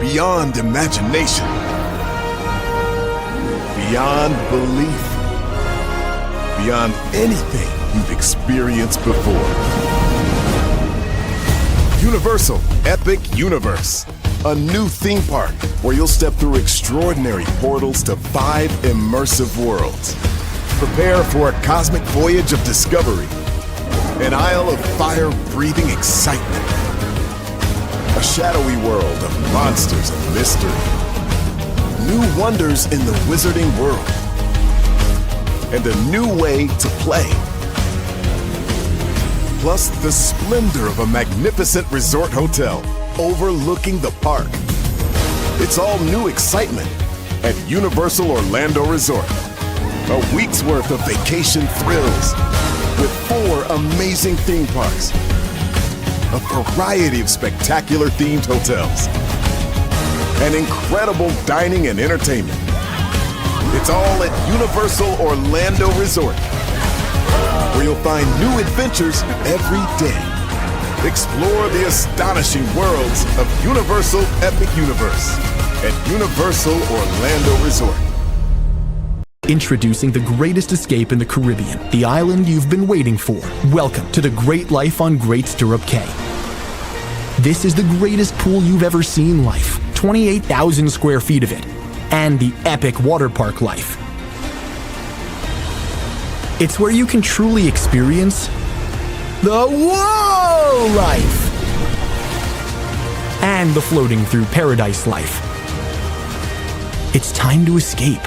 beyond imagination, beyond belief, beyond anything you've experienced before. Universal Epic Universe, a new theme park where you'll step through extraordinary portals to 5 immersive worlds. Prepare for a cosmic voyage of discovery, an isle of fire-breathing excitement, a shadowy world of monsters and mystery, new wonders in the wizarding world, and a new way to play. Plus the splendor of a magnificent resort hotel overlooking the park. It's all new excitement at Universal Orlando Resort. A week's worth of vacation thrills with 4 amazing theme parks, a variety of spectacular themed hotels, and incredible dining and entertainment. It's all at Universal Orlando Resort, where you'll find new adventures every day. Explore the astonishing worlds of Universal Epic Universe at Universal Orlando Resort. Introducing the greatest escape in the Caribbean, the island you've been waiting for. Welcome to the Great Life on Great Stirrup Cay. This is the greatest pool you've ever seen life, 28,000 square feet of it, and the epic water park life. It's where you can truly experience the whoa life and the floating through paradise life. It's time to escape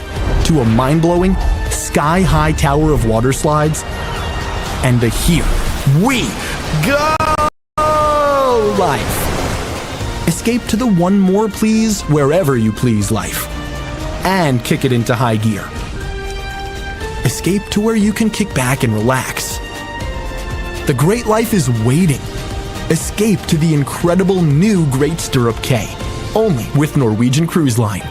to a mind-blowing, sky-high tower of water slides and the Here We Go life. Escape to the One More Please Wherever You Please life and kick it into high gear. Escape to where you can kick back and relax. The great life is waiting. Escape to the incredible new Great Stirrup Cay, only with Norwegian Cruise Line.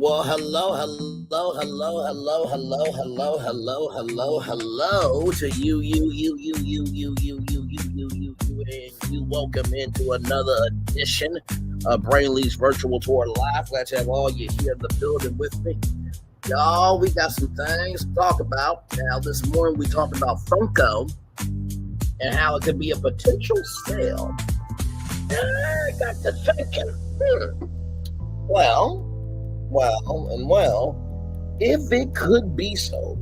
Well, hello to you, and you. Welcome into another edition of Braylon's Virtual Tour Live. Glad to have all you here in the building with me. Y'all, we got some things to talk about. Now, this morning we talked about Funko and how it could be a potential sale. And I got to thinking, Well, if it could be sold,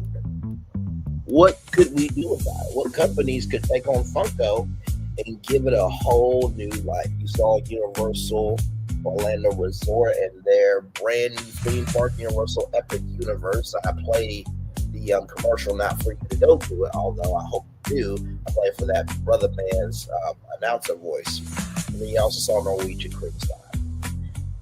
what could we do about it? What companies could take on Funko and give it a whole new life? You saw Universal Orlando Resort and their brand new theme park, Universal Epic Universe. I play the commercial, not for you to go to it, although I hope you do. I play for that brother man's announcer voice. And then you also saw Norwegian Cruise Line.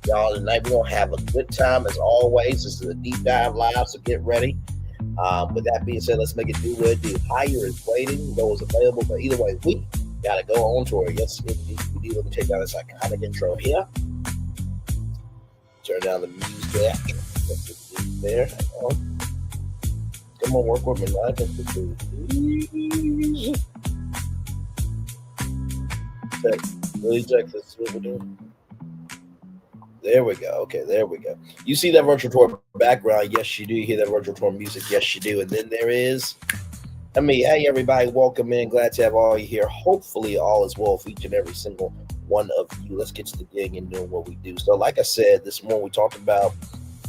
y'all tonight. We're gonna have a good time as always. This is a deep dive live, so get ready. With that being said, let's make it do what it do. Hire is waiting, those available, but either way, we gotta go on tour. Yes, indeed, we do. Let me take down this iconic intro here. Turn down the music. There. Come on, work with me. Check this. What we're doing. There we go. Okay, there we go. You see that virtual tour background? Yes, you do. You hear that virtual tour music? Yes, you do. And then there is, hey, everybody, welcome in. Glad to have all you here. Hopefully, all is well for each and every single one of you. Let's get to the gig and doing what we do. So, like I said, this morning we talked about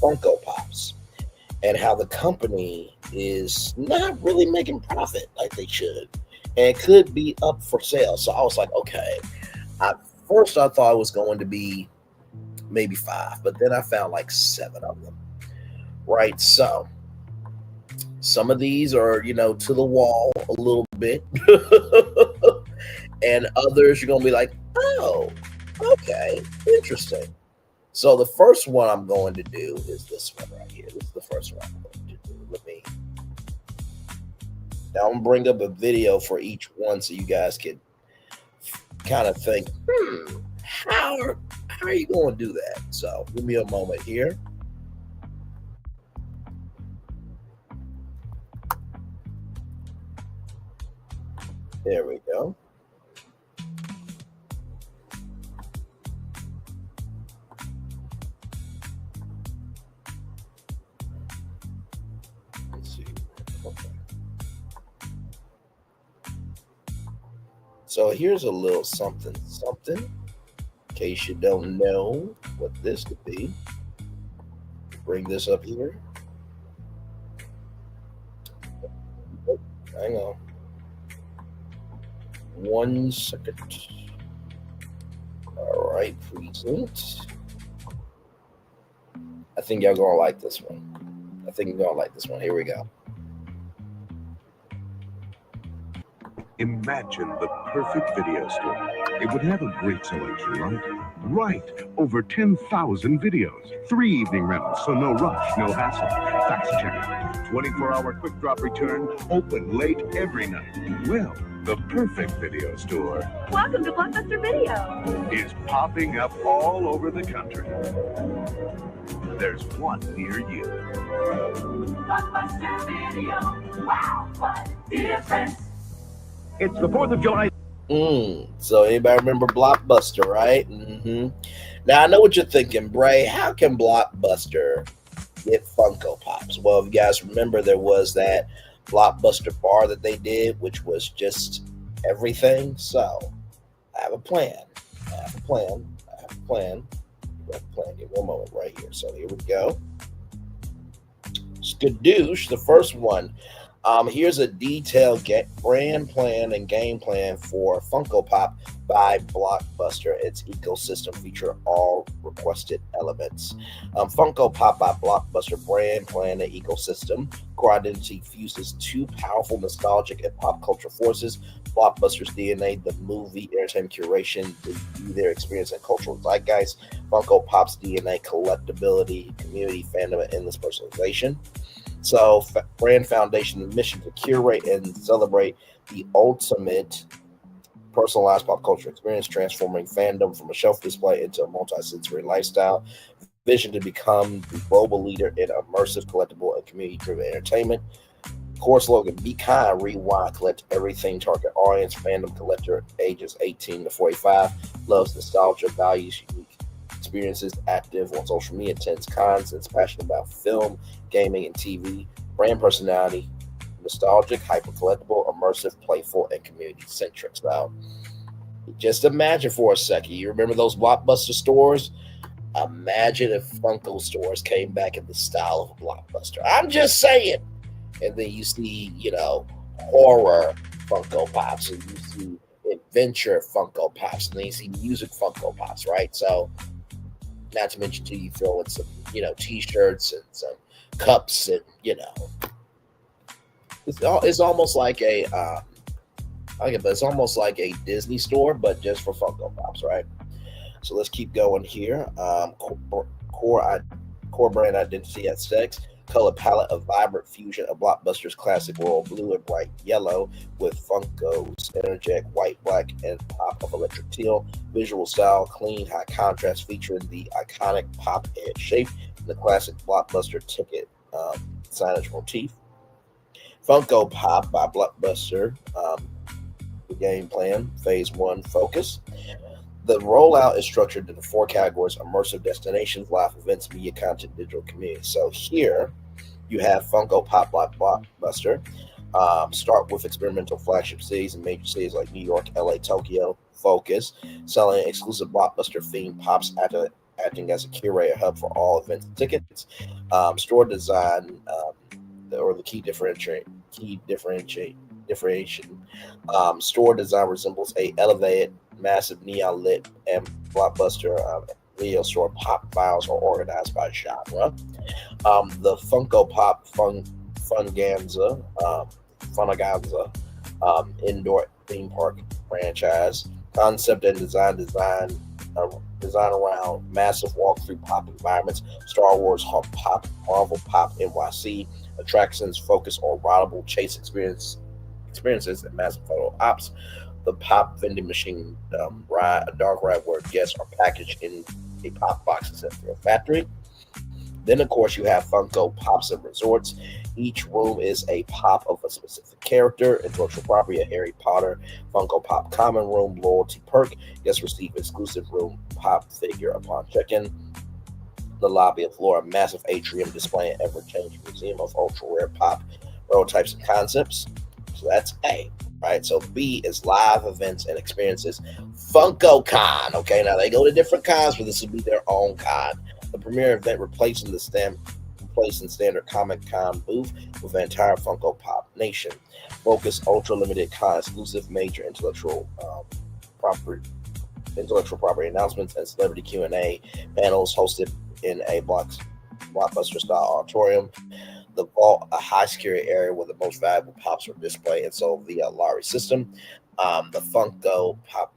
Funko Pops and how the company is not really making profit like they should and could be up for sale. So I was like, okay. At first, I thought it was going to be maybe 5, but then I found like 7 of them. Right? So some of these are, to the wall a little bit. And others you're going to be like, oh, okay, interesting. So the first one I'm going to do is this one right here. This is the first one I'm going to do. Now I'm going to bring up a video for each one so you guys can kind of think, how are you going to do that? So give me a moment here. There we go. Let's see. Okay. So here's a little something. In case you don't know what this could be. Bring this up here. Oh, hang on. 1 second. All right, present. I think y'all gonna like this one. Here we go. Imagine the perfect video store. It would have a great selection, right? Right. Over 10,000 videos. 3 evening rentals, so no rush, no hassle. Fast check. 24-hour quick drop return. Open late every night. Well, the perfect video store. Welcome to Blockbuster Video. Is popping up all over the country. There's one near you. Blockbuster Video. Wow, what a difference. It's the 4th of July. So anybody remember Blockbuster, right? Now I know what you're thinking, Bray. How can Blockbuster get Funko Pops? Well, if you guys remember, there was that Blockbuster bar that they did, which was just everything. So I have a plan. Give me 1 moment right here. So here we go. Skadoosh, the first one. Here's a detailed brand plan and game plan for Funko Pop by Blockbuster. Its ecosystem feature all requested elements. Funko Pop by Blockbuster brand plan and ecosystem. Core identity fuses 2 powerful nostalgic and pop culture forces. Blockbuster's DNA, the movie, entertainment curation, their experience and cultural zeitgeist. Funko Pop's DNA, collectability, community, fandom, and endless personalization. So, brand foundation, the mission to curate and celebrate the ultimate personalized pop culture experience, transforming fandom from a shelf display into a multi-sensory lifestyle. Vision to become the global leader in immersive, collectible, and community-driven entertainment. Core slogan: be kind, rewind, collect everything. Target audience: fandom collector, ages 18 to 45. Loves nostalgia, values unique experiences, active on social media, attends cons, and is passionate about film, gaming, and TV. Brand personality: nostalgic, hyper collectible, immersive, playful, and community centric. So just imagine for a second. You remember those Blockbuster stores? Imagine if Funko stores came back in the style of a Blockbuster. I'm just saying. And then you see, horror Funko Pops, and you see adventure Funko Pops, and then you see music Funko Pops, right? So, not to mention, you throw in some, T-shirts and some cups, and it's almost like it's almost like a Disney store, but just for Funko Pops, right? So let's keep going here. Core brand identity at 6. Color palette of vibrant fusion of Blockbuster's classic royal blue and bright yellow with Funko's energetic white, black, and pop of electric teal. Visual style, clean, high contrast, featuring the iconic pop head shape and the classic Blockbuster ticket signage motif. Funko Pop by Blockbuster. The game plan, phase 1, focus. The rollout is structured into 4 categories: immersive destinations, live events, media content, digital community. So here you have Funko Pop by Blockbuster. Start with experimental flagship cities in major cities like New York, LA, Tokyo. Focus, selling exclusive Blockbuster themed pops acting as a curator hub for all events and tickets. Store design, or the key differentiation. Store design resembles a elevated, massive neon lit and Blockbuster video store. Pop files are organized by genre. The Funko Pop Funganza indoor theme park franchise. Concept and design around massive walkthrough pop environments. Star Wars Pop, Marvel Pop NYC. Attractions focus on rideable chase experiences and massive photo ops. The Pop vending machine ride, a dark ride where guests are packaged in a pop box sent through a factory. Then, of course, you have Funko Pops and Resorts. Each room is a pop of a specific character. Intellectual property, a Harry Potter Funko Pop Common Room loyalty perk. Guests receive exclusive room pop figure upon check-in. The lobby and floor, a massive atrium displaying ever-changing museum of ultra-rare pop prototypes and concepts. So that's A, right? So B is live events and experiences. Funko Con, okay? Now, they go to different cons, but this will be their own con. The premier event replacing standard Comic Con booth with an entire Funko Pop Nation. Focus ultra limited con exclusive major intellectual property announcements and celebrity Q&A panels hosted in a Blockbuster style auditorium. The vault, a high security area where the most valuable pops are displayed and sold via lottery system. The Funko Pop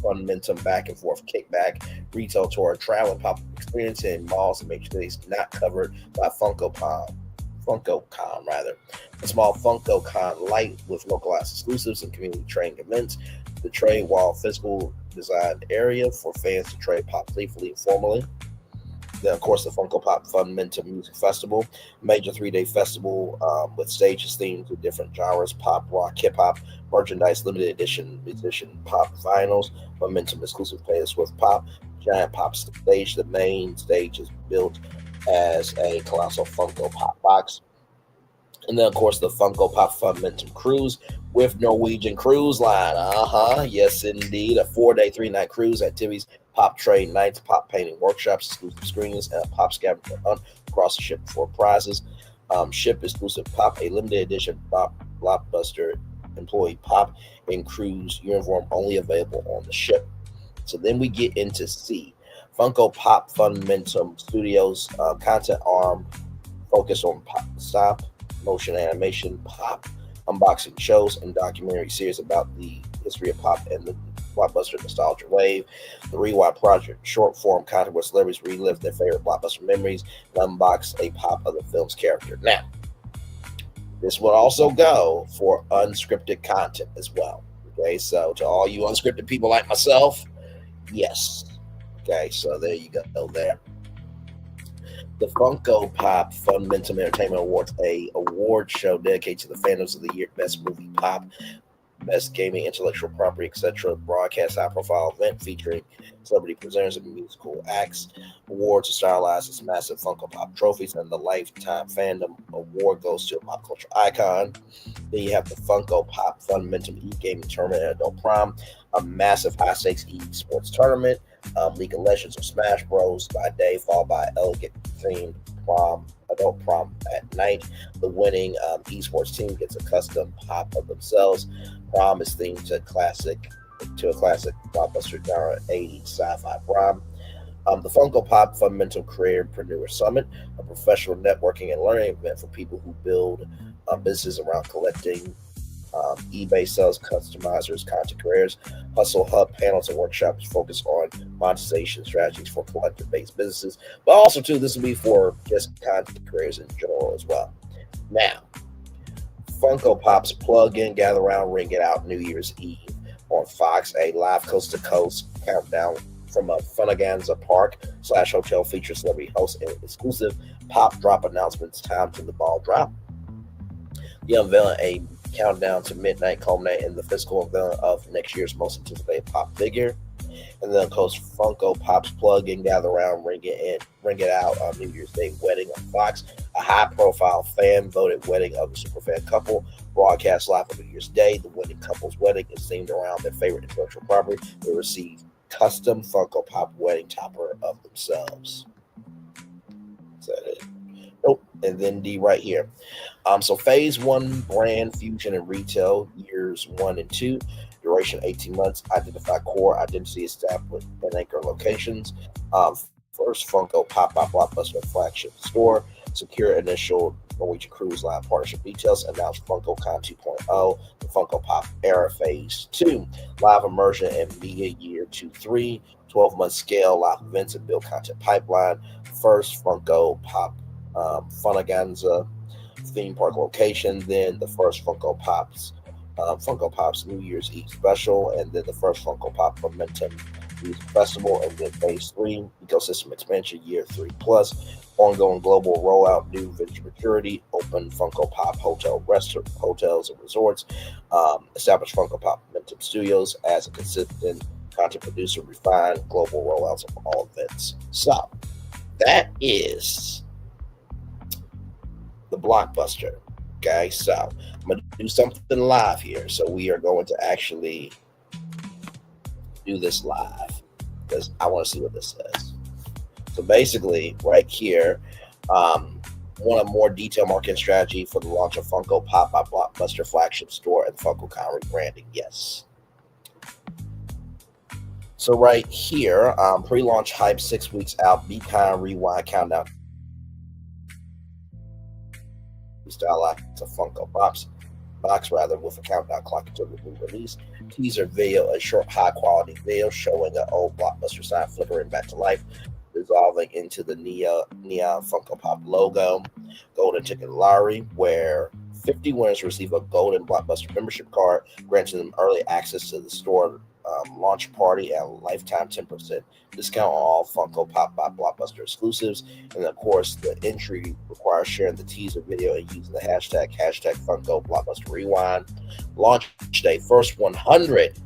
Funmentum back and forth kickback retail tour, traveling pop experience in malls and major cities not covered by Funko Con rather. A small Funko Con light with localized exclusives and community trading events. The trade wall physical designed area for fans to trade pop playfully and formally. Then, of course, the Funko Pop Funmentum Music Festival, major 3-day festival with stages themed to different genres: pop, rock, hip hop, merchandise, limited edition musician pop vinyls, Momentum exclusive playlist with pop, giant pop stage. The main stage is built as a colossal Funko Pop box. And then, of course, the Funko Pop Funmentum Cruise with Norwegian Cruise Line. Yes, indeed. A 4-day, 3-night cruise, activities, pop trade nights, pop painting workshops, exclusive screenings, and a pop scavenger hunt across the ship for prizes. Ship exclusive pop, a limited edition Blockbuster employee pop and cruise uniform only available on the ship. So then we get into C. Funko Pop Funmentum Studios content arm focused on pop, stop motion animation, pop, unboxing shows, and documentary series about the history of pop and the Blockbuster nostalgia wave. The Rewind Project, short form content where celebrities relive their favorite Blockbuster memories and unbox a pop of the film's character. Now, this would also go for unscripted content as well. Okay, so to all you unscripted people like myself, yes. Okay, so there you go there. The Funko Pop Funmentum Entertainment Awards, a award show dedicated to the fandoms of the year, best movie pop, best gaming, intellectual property, etc. Broadcast high-profile event featuring celebrity presenters and musical acts. Awards are stylized as massive Funko Pop trophies, and the Lifetime Fandom Award goes to a pop culture icon. Then you have the Funko Pop Funmentum e-gaming tournament at Adult Prom, a massive high-stakes e-sports tournament. League of Legends or Smash Bros. By day, followed by elegant-themed adult prom at night. The winning esports team gets a custom pop of themselves. Prom is themed to a classic Blockbuster genre 80s sci-fi prom. The Funko Pop Fundamental Creatorpreneur Summit, a professional networking and learning event for people who build businesses around collecting eBay sells customizers, content creators. Hustle Hub panels and workshops focus on monetization strategies for collector-based businesses, but also too this will be for just content creators in general as well. Now, Funko Pop's plug in, gather around, ring it out New Year's Eve on Fox, a live coast to coast countdown from a Funaganza Park / hotel features celebrity hosts and exclusive pop drop announcements. Time to the ball drop. The unveiling a countdown to midnight, culminating in the physical unveiling of next year's most anticipated pop figure. And then, of course, Funko Pop's plug in, gather around, ring it out on New Year's Day wedding on Fox. A high-profile fan-voted wedding of the superfan couple broadcast live on New Year's Day. The wedding couple's wedding is themed around their favorite intellectual property. They receive custom Funko Pop wedding topper of themselves. Is that it? Nope. And then D right here. So phase 1 brand fusion and retail years 1 and 2. Duration 18 months. Identify core identity established and anchor locations. First Funko Pop-Up Blockbuster flagship store. Secure initial Norwegian Cruise Line partnership details. Announce FunkoCon 2.0. The Funko Pop era phase 2. Live immersion and media year 2-3. 12-month scale live events and build content pipeline. First Funko Pop Funaganza theme park location. Then the first Funko Pop's New Year's Eve special, and then the first Funko Pop Momentum Music Festival, and then phase 3 ecosystem expansion year 3 plus. Ongoing global rollout, new vintage maturity, open Funko Pop hotels and resorts, established Funko Pop Momentum Studios as a consistent content producer, refined global rollouts of all events. So that is the blockbuster. Okay, so I'm going to do something live here. So we are going to actually do this live because I want to see what this says. So basically, right here, want a more detailed marketing strategy for the launch of Funko Pop by Blockbuster flagship store and FunkoCon rebranding. Yes. So right here, pre-launch hype 6 weeks out. Be kind, rewind, countdown. Style like a Funko box with a countdown clock until the new release. Teaser video, a short high quality video showing an old Blockbuster sign flickering back to life, dissolving into the neon Funko Pop logo. Golden ticket lottery, where 50 winners receive a golden Blockbuster membership card, granting them early access to the store launch party and lifetime 10% discount on all Funko Pop by Blockbuster exclusives. And of course, the entry requires sharing the teaser video and using the hashtag Funko Blockbuster Rewind. Launch day, first 100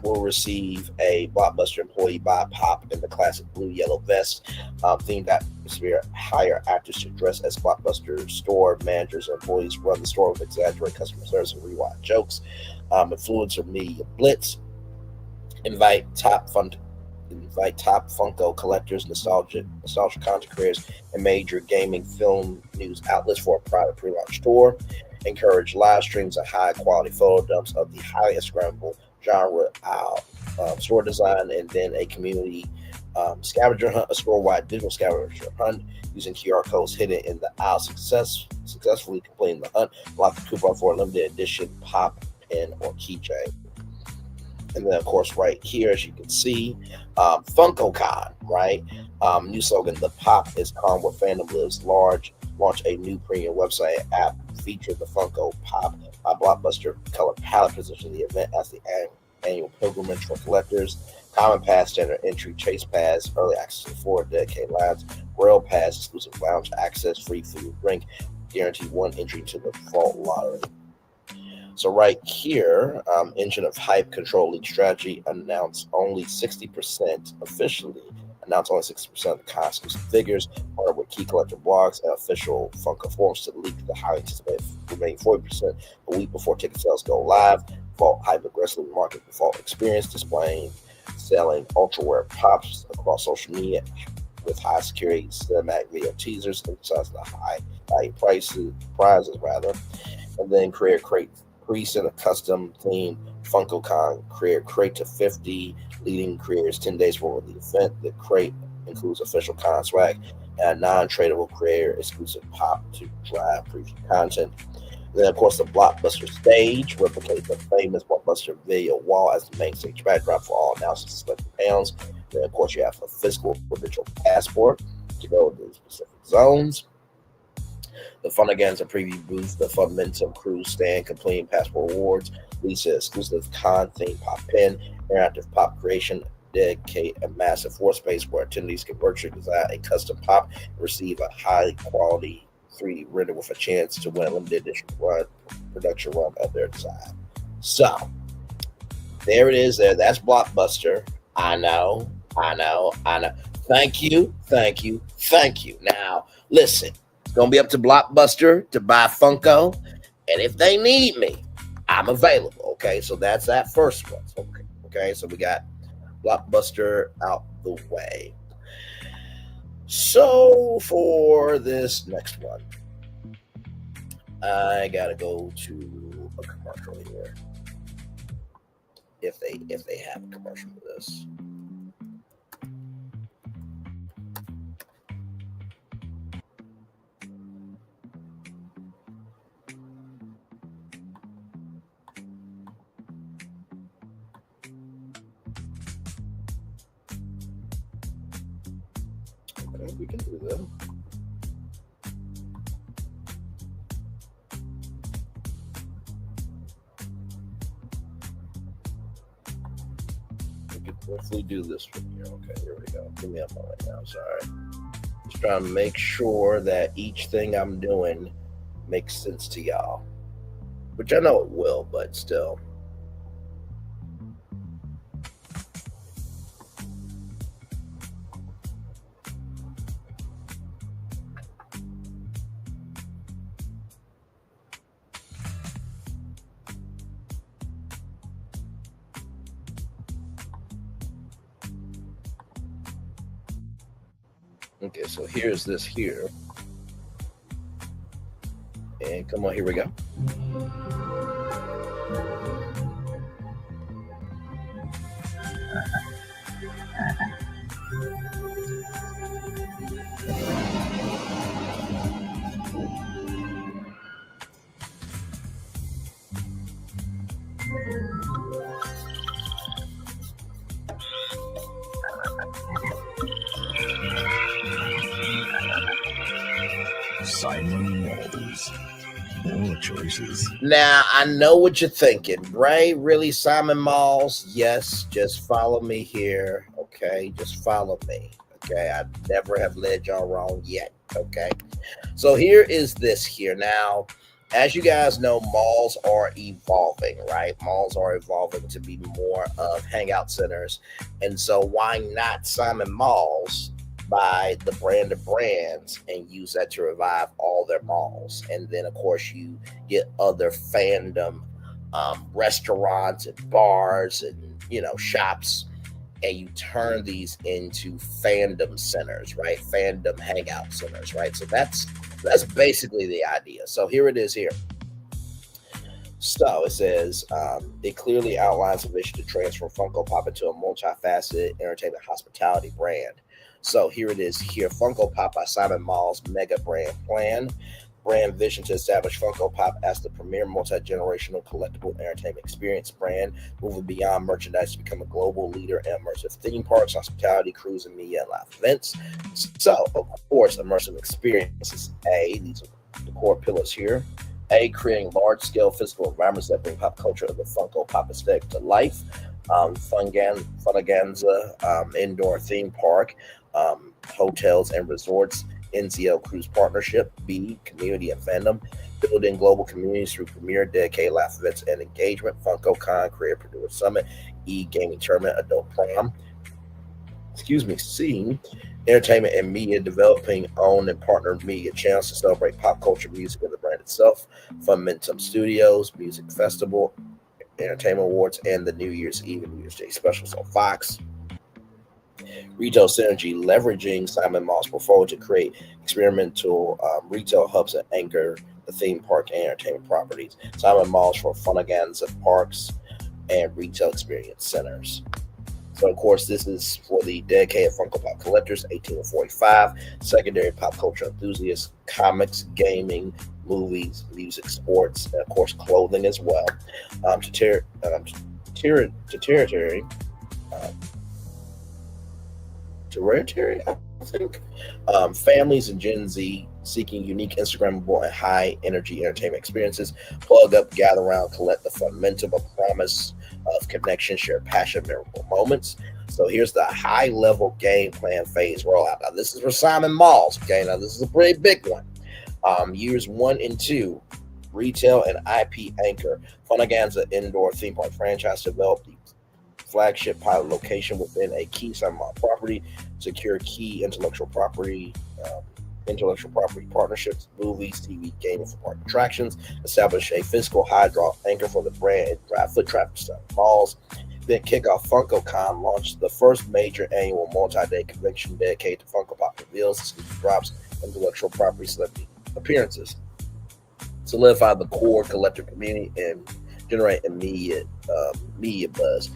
will receive a Blockbuster employee buy pop in the classic blue yellow vest. Themed atmosphere, hire actors to dress as Blockbuster store managers and employees, run the store with exaggerated customer service and rewind jokes. Influencer media blitz. Invite top Funko collectors, nostalgia content creators, and major gaming film news outlets for a private pre-launch tour. Encourage live streams of high-quality photo dumps of the highly Scramble genre store design, and then a community scavenger hunt, a store-wide digital scavenger hunt using QR codes hidden in the aisle. Successfully completing the hunt, lock the coupon for a limited edition pop pen or keychain. And then, of course, right here, as you can see, FunkoCon, right? New slogan, the pop is calm where fandom lives large. Launch a new premium website app, feature the Funko Pop by Blockbuster color palette, position the event as the annual pilgrimage for collectors. Common Pass, standard entry, Chase Pass, early access to 4 dedicated lines, Rail Pass, exclusive lounge access, free food, drink, guaranteed one entry to the vault lottery. So right here, engine of hype, control leak strategy, announced only 60% officially. Announced only 60% of the con exclusive figures, partnered with key collector blogs and official Funko forums to leak the highly anticipated remaining 40% a week before ticket sales go live. Vault hype aggressively market the Vault experience, displaying, selling ultra rare pops across social media with high security cinematic video teasers, emphasizing the high value prizes, and then create pre-sent a custom themed FunkoCon crate to 50 leading creators 10 days before the event. The crate includes official con swag and a non-tradable creator exclusive pop to drive preview content. Then, of course, the Blockbuster stage replicates the famous Blockbuster video wall as the main stage backdrop for all announcements and special panels. Then, of course, you have a physical digital passport to go to specific zones. The Funaganza preview booth, the Funmentum cruise stand, completing passport rewards, Lisa exclusive con theme pop pin, interactive pop creation, dedicate a massive floor space where attendees can virtually design a custom pop and receive a high quality 3D render with a chance to win a limited edition production run of their design. So there it is. There, that's Blockbuster. I know. Thank you. Now, listen, it's gonna be up to Blockbuster to buy Funko, and if they need me, I'm available. Okay, so that's that first one. Okay, so we got Blockbuster out the way. So for this next one, I gotta go to a commercial here. If they have a commercial for this. Okay, we can do that. If we do this from here, okay, here we go. Give me a moment now. Sorry, just trying to make sure that each thing I'm doing makes sense to y'all, which I know it will, but still. Okay, so here's this here. And come on, here we go. Simon Walters. More choices. Now, I know what you're thinking. Bray, really, Simon Malls? Yes, just follow me here. Okay, just follow me. Okay, I never have led y'all wrong yet. Okay, so here is this here. Now, as you guys know, malls are evolving, right? Malls are evolving to be more of hangout centers. And so why not Simon Malls buy the brand of brands and use that to revive all their malls? And then, of course, you get other fandom restaurants and bars and, shops, and you turn these into fandom centers, right? Fandom hangout centers, right? So that's basically the idea. So here it is here. So it says, it clearly outlines a vision to transform Funko Pop into a multifaceted entertainment hospitality brand. So here it is here. Funko Pop by Simon Malls mega brand plan. Brand vision to establish Funko Pop as the premier multi-generational collectible entertainment experience brand, moving beyond merchandise to become a global leader in immersive theme parks, hospitality, cruise, and media and live events. So, of course, immersive experiences. These are the core pillars here. Creating large-scale physical environments that bring pop culture of the Funko Pop aesthetic to life. Funaganza indoor theme park, hotels and resorts, NCL Cruise Partnership. B, community and fandom, building global communities through premier dedicated live events and engagement. Funko Con, Creator Producer Summit. E, gaming tournament, adult prom. C, entertainment and media, developing owned and partnered media channels to celebrate pop culture, music, and the brand itself. Funmentum Studios, music festival, entertainment awards, and the New Year's Eve and New Year's Day special. So Fox. Retail synergy, leveraging Simon Malls' portfolio to create experimental retail hubs that anchor the theme park and entertainment properties. Simon Malls for Funaganza parks and retail experience centers. So, of course, this is for the dedicated Funko Pop collectors, 18 to 45, secondary pop culture enthusiasts, comics, gaming, movies, music, sports, and, of course, clothing as well. Hereditary, I think. Families and Gen Z seeking unique Instagrammable and high energy entertainment experiences. Plug up, gather around, collect the momentum, a promise of connection, share passion, memorable moments. So here's the high level game plan phase rollout. Now, this is for Simon Malls. Okay, now this is a pretty big one. Years 1 and 2, retail and IP anchor. Funaganza indoor theme park franchise developed the flagship pilot location within a key Simon Mall property, secure key intellectual property partnerships, movies, TV, gaming for park attractions, establish a physical high draw anchor for the brand and drive foot traffic to malls. Then kick off FunkoCon, launched the first major annual multi-day convention dedicated to Funko Pop reveals, exclusive drops, intellectual property, celebrity appearances. Solidify the core collector community and generate immediate media buzz.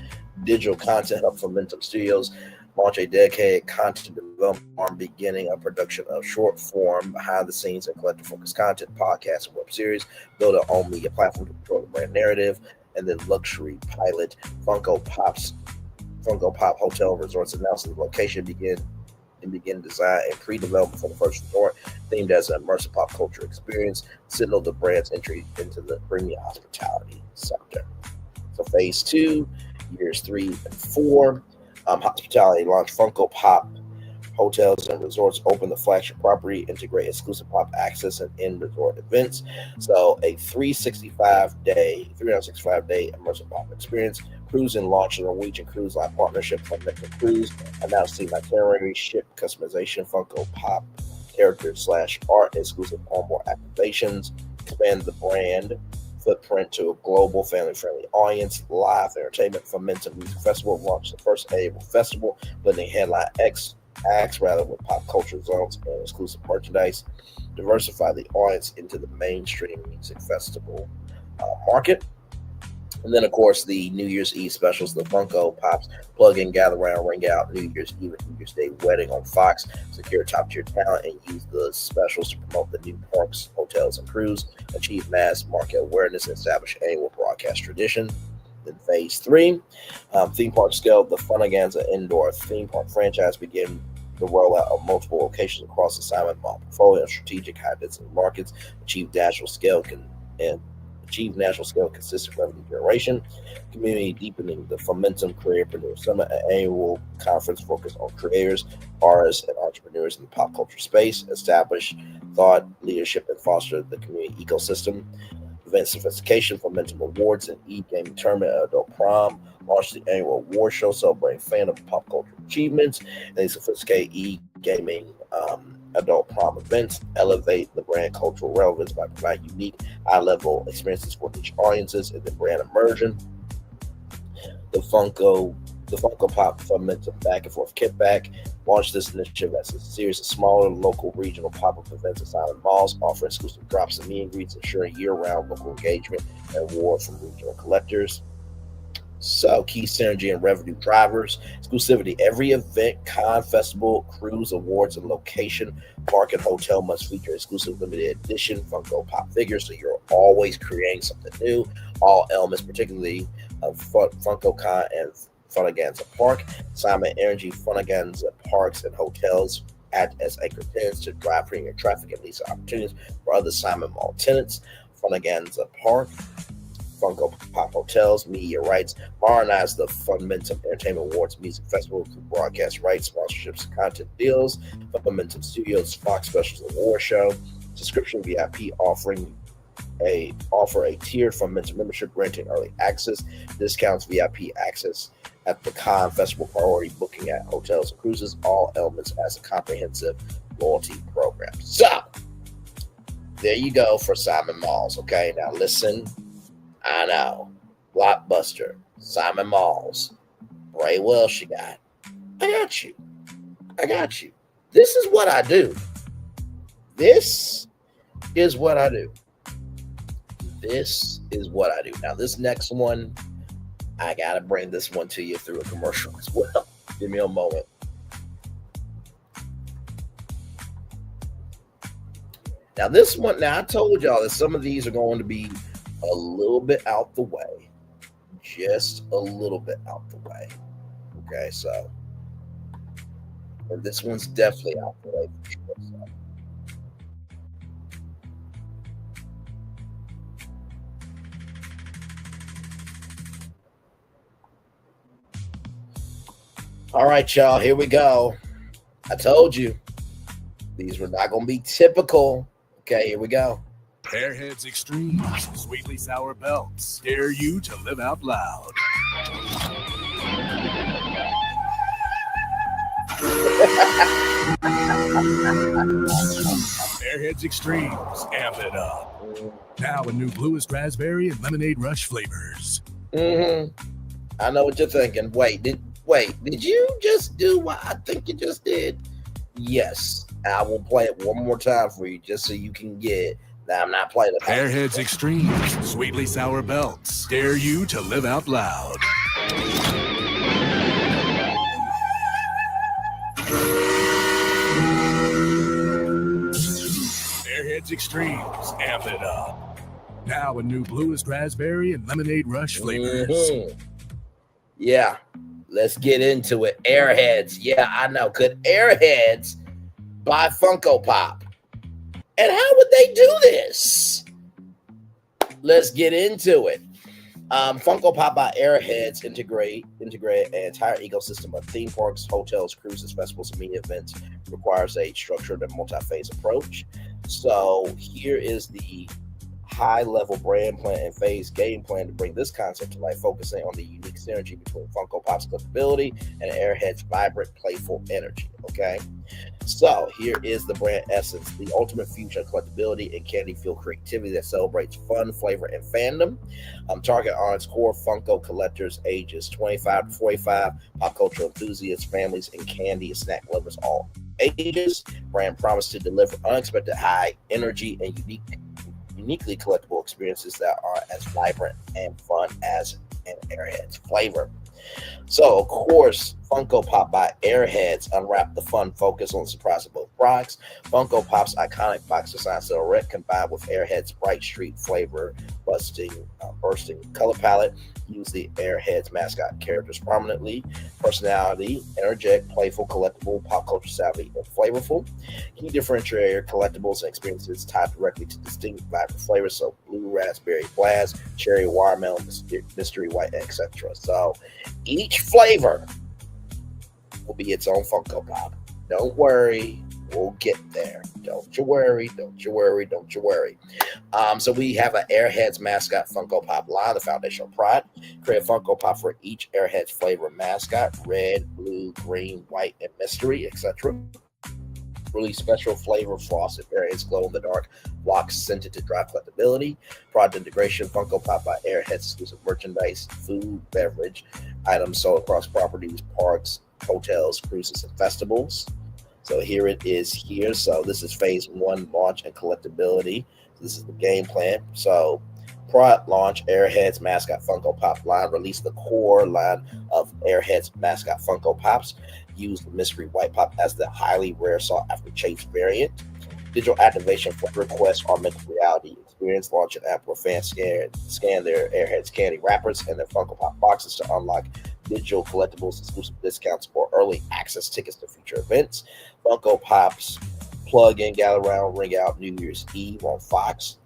Digital content hub for Momentum Studios. Launch a dedicated content development arm beginning a production of short form, behind the scenes, and collector focused content, podcasts, and web series. Build a own media platform to control the brand narrative. And then luxury pilot Funko Pop Hotel Resorts announcing the location begin design and pre-development for the first resort, themed as an immersive pop culture experience. Signal the brand's entry into the premium hospitality sector. So phase 2, years 3 and 4. Hospitality launch Funko Pop hotels and resorts, open the flagship property, integrate exclusive pop access and in-resort events. So a 365-day immersive pop experience. Cruise and launch a Norwegian Cruise Line partnership from Nectar Cruise, announcing itinerary, ship customization, Funko Pop character/art, exclusive onboard activations, expand the brand footprint to a global family-friendly audience. Live entertainment, Momentum Music Festival launched the first annual festival, blending headline acts with pop culture zones and exclusive merchandise. Diversify the audience into the mainstream music festival market. And then, of course, the New Year's Eve specials, the Funko Pops Plug In, Gather Around, Ring Out, New Year's Eve and New Year's Day Wedding on Fox. Secure top-tier talent and use the specials to promote the new parks, hotels, and cruise. Achieve mass market awareness and establish annual broadcast tradition. Then phase 3, theme park scale. The Funaganza indoor theme park franchise begin the rollout of multiple locations across the Simon Mall portfolio of strategic high-density markets. Achieve national scale consistent revenue generation. Community deepening. The Momentum Creatorpreneur Summit, an annual conference focused on creators, artists, and entrepreneurs in the pop culture space. Establish thought leadership and foster the community ecosystem. Event sophistication. Momentum Awards and e-gaming tournament at Adult Prom. Launch the annual award show celebrating fandom pop culture achievements. And they sophisticate e-gaming adult prom events. Elevate the brand cultural relevance by providing unique high-level experiences for niche audiences and the brand immersion. The Funko Pop Momentum Back and Forth Kickback. Launched this initiative as a series of smaller local regional pop-up events at Simon Malls, offering exclusive drops and meet and greets, ensuring year-round local engagement and reward from regional collectors. So, key synergy and revenue drivers. Exclusivity. Every event, con, festival, cruise, awards, and location, park, and hotel must feature exclusive limited edition Funko Pop figures, so you're always creating something new. All elements, particularly of Funko Con and Funaganza Park. Simon Energy, Funaganza Parks, and hotels act as anchor tenants to drive premium traffic and lease opportunities for other Simon Mall tenants. Funaganza Park, Funko Pop Hotels, media rights, modernize the Momentum Entertainment Awards Music Festival through broadcast rights, sponsorships, and content deals. Momentum Studios Fox Specials Award Show, subscription VIP offer a tiered Momentum membership granting early access, discounts, VIP access at the con, festival priority booking at hotels and cruises, all elements as a comprehensive loyalty program. So there you go for Simon Malls. Okay, now listen. I know. Blockbuster. Simon Malls. Bray Welsh, you got. I got you. This is what I do. This is what I do. Now, this next one, I gotta bring this one to you through a commercial as well. Give me a moment. Now this one, now I told y'all that some of these are going to be a little bit out the way. Just a little bit out the way. Okay, so and this one's definitely out the way for sure. So. All right, y'all, here we go. I told you these were not going to be typical. Okay, here we go. Airheads Extreme, sweetly sour belts. Dare you to live out loud. Airheads Extremes, amp it up. Now a new bluest raspberry and lemonade rush flavors. I know what you're thinking. Wait, did you just do what I think you just did? Yes. I will play it one more time for you just so you can get it. Now, I'm not playing it. Airheads Extremes, sweetly sour belts. Dare you to live out loud. Airheads Extremes, amp it up. Now a new bluest raspberry and lemonade rush flavors. Yeah, let's get into it. Airheads. Yeah, I know. Could Airheads buy Funko Pop? And how would they do this? Let's get into it. Funko Pop by Airheads integrate an entire ecosystem of theme parks, hotels, cruises, festivals, and media events. Requires a structured and multi-phase approach. So here is the high-level brand plan and phase game plan to bring this concept to life, focusing on the unique synergy between Funko Pop's collectability and Airhead's vibrant, playful energy. Okay, so here is the brand essence: the ultimate fusion of collectability and candy-filled creativity that celebrates fun, flavor, and fandom. Target on its core Funko collectors ages 25 to 45, pop culture enthusiasts, families, and candy and snack lovers all ages. Brand promised to deliver unexpected high energy and uniquely collectible experiences that are as vibrant and fun as an Airheads flavor. So, of course, Funko Pop by Airheads unwrap the fun focus on the surprise of both products. Funko Pop's iconic box design silhouette combined with Airheads' bright street flavor bursting color palette use the Airheads mascot characters prominently. Personality, energetic, playful, collectible, pop culture savvy, and flavorful. Key differentiator collectibles and experiences tied directly to distinct vibrant flavors, so blue raspberry blast, cherry watermelon, mystery white, etc. So each flavor will be its own Funko Pop. Don't worry, we'll get there. Don't you worry. So we have an Airheads mascot Funko Pop line, the foundational product. Create a Funko Pop for each Airheads flavor mascot: red, blue, green, white, and mystery, etc. Release special flavor frosted Airheads glow in the dark blocks scented to drive collectability. Product integration: Funko Pop by Airheads exclusive merchandise, food, beverage items sold across properties, parks, hotels, cruises, and festivals. So here it is here. So this is phase one, launch and collectability. This is the game plan. So product launch, Airheads mascot Funko Pop line. Release the core line of Airheads mascot Funko Pops. Use the mystery white pop as the highly rare sought after chase variant. Digital activation for request augmented reality experience. Launch an app where fans scan their Airheads candy wrappers and their Funko Pop boxes to unlock digital collectibles, exclusive discounts, or early access tickets to future events. Funko Pops plug in, gather around, ring out New Year's Eve on Fox.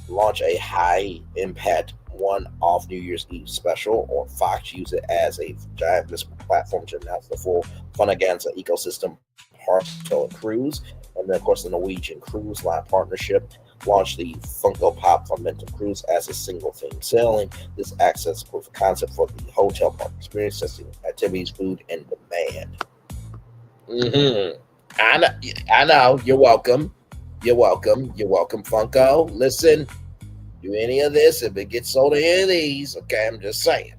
Launch a high impact one-off New Year's Eve special on Fox. Use it as a giant visible platform to announce the full Funaganza ecosystem, hotel and cruise. And then, of course, the Norwegian Cruise Line partnership. Launch the Funko Pop Momentum Cruise as a single theme sailing. This access proof of concept for the hotel park experience, testing activities, food, and demand. I know. You're welcome. Funko. Listen, do any of this if it gets sold to any of these. Okay, I'm just saying.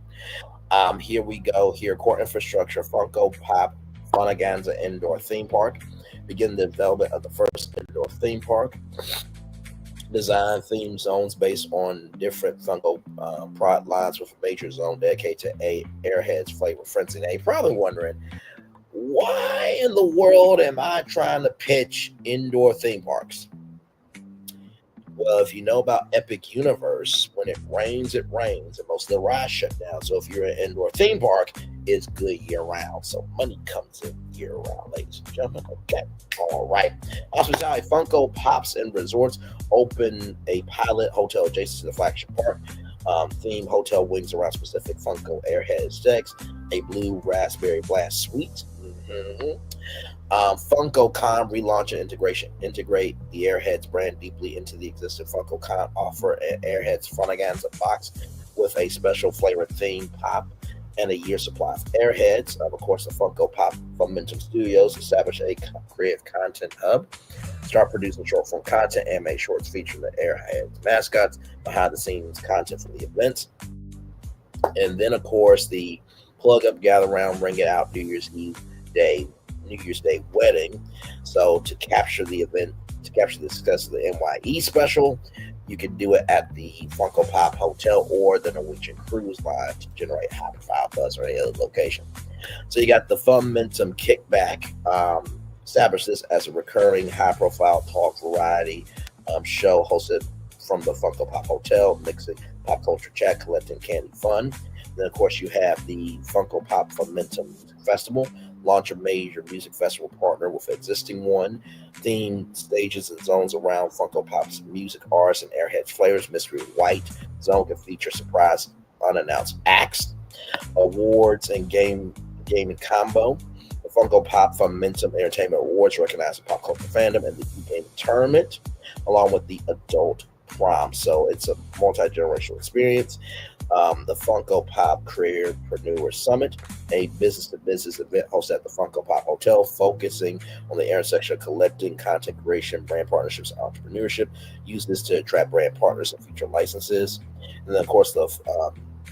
Here we go. Here, core infrastructure, Funko Pop Funaganza Indoor Theme Park. Begin the development of the first indoor theme park. design theme zones based on different Funko product lines with a major zone dedicated to Airheads flavor frenzy. Now, you're probably wondering, why in the world am I trying to pitch indoor theme parks? Well, if you know about Epic Universe, when it rains, and most of the rides shut down. So if you're an indoor theme park, it's good year round. So money comes in year round, ladies and gentlemen. Okay, all right. Hospitality, Funko Pops and Resorts open a pilot hotel adjacent to the flagship park. Theme hotel wings around specific Funko Airheads decks, a blue raspberry blast suite. Funko Con relaunch and integrate the Airheads brand deeply into the existing Funko Con offer an Airheads Funaganza box with a special flavored theme pop and a year supply of Airheads. Of course, the Funko Pop Momentum Studios establish a creative content hub, start producing short form content, anime shorts featuring the Airheads mascots, behind the scenes content from the events, and then of course the plug up, gather around, ring it out, New Year's Day wedding. So to capture the event, to capture the success of the NYE special, you can do it at the Funko Pop Hotel or the Norwegian Cruise Line to generate high profile buzz or any other location. So you got the Funmentum Kickback. Establish this as a recurring high profile talk variety show hosted from the Funko Pop Hotel, mixing pop culture chat, collecting candy fun. Then of course you have the Funko Pop Funmentum Festival. Launch a major music festival partner with existing one. Themed stages and zones around Funko Pop's music artists and Airheads flavors. Mystery White zone can feature surprise unannounced acts. Awards and gaming combo. The Funko Pop Funmentum Entertainment Awards recognize the pop culture fandom and the gaming tournament, along with the adult prom. So it's a multi-generational experience. The Funko Pop Creatorpreneur Summit, a business-to-business event hosted at the Funko Pop Hotel, focusing on the intersection of collecting, content creation, brand partnerships, and entrepreneurship. Use this to attract brand partners and future licenses. And then, of course, the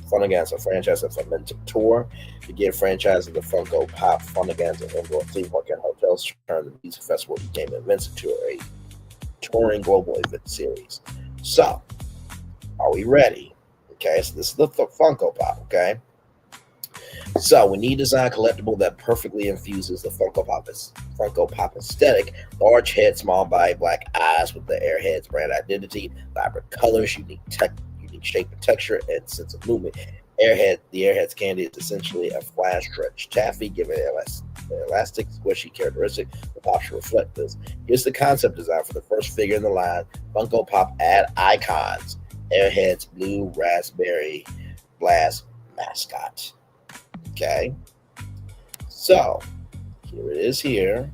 Funaganza franchise and Funmentum Tour. Begin franchising the Funko Pop Funaganza indoor theme park and hotels to turn the music festival and game events into a touring global event series. So, are we ready? Okay, so this is the Funko Pop, okay? So we need to design a collectible that perfectly infuses the Funko Pop aesthetic. Large head, small body, black eyes with the Airheads brand identity, vibrant colors, unique shape and texture, and sense of movement. The Airheads candy is essentially a flash stretch taffy, giving it an elastic, squishy characteristic. The pop should reflect this. Here's the concept design for the first figure in the line. Funko Pop Ad Icons. Airheads blue raspberry blast mascot. Okay, so here it is here.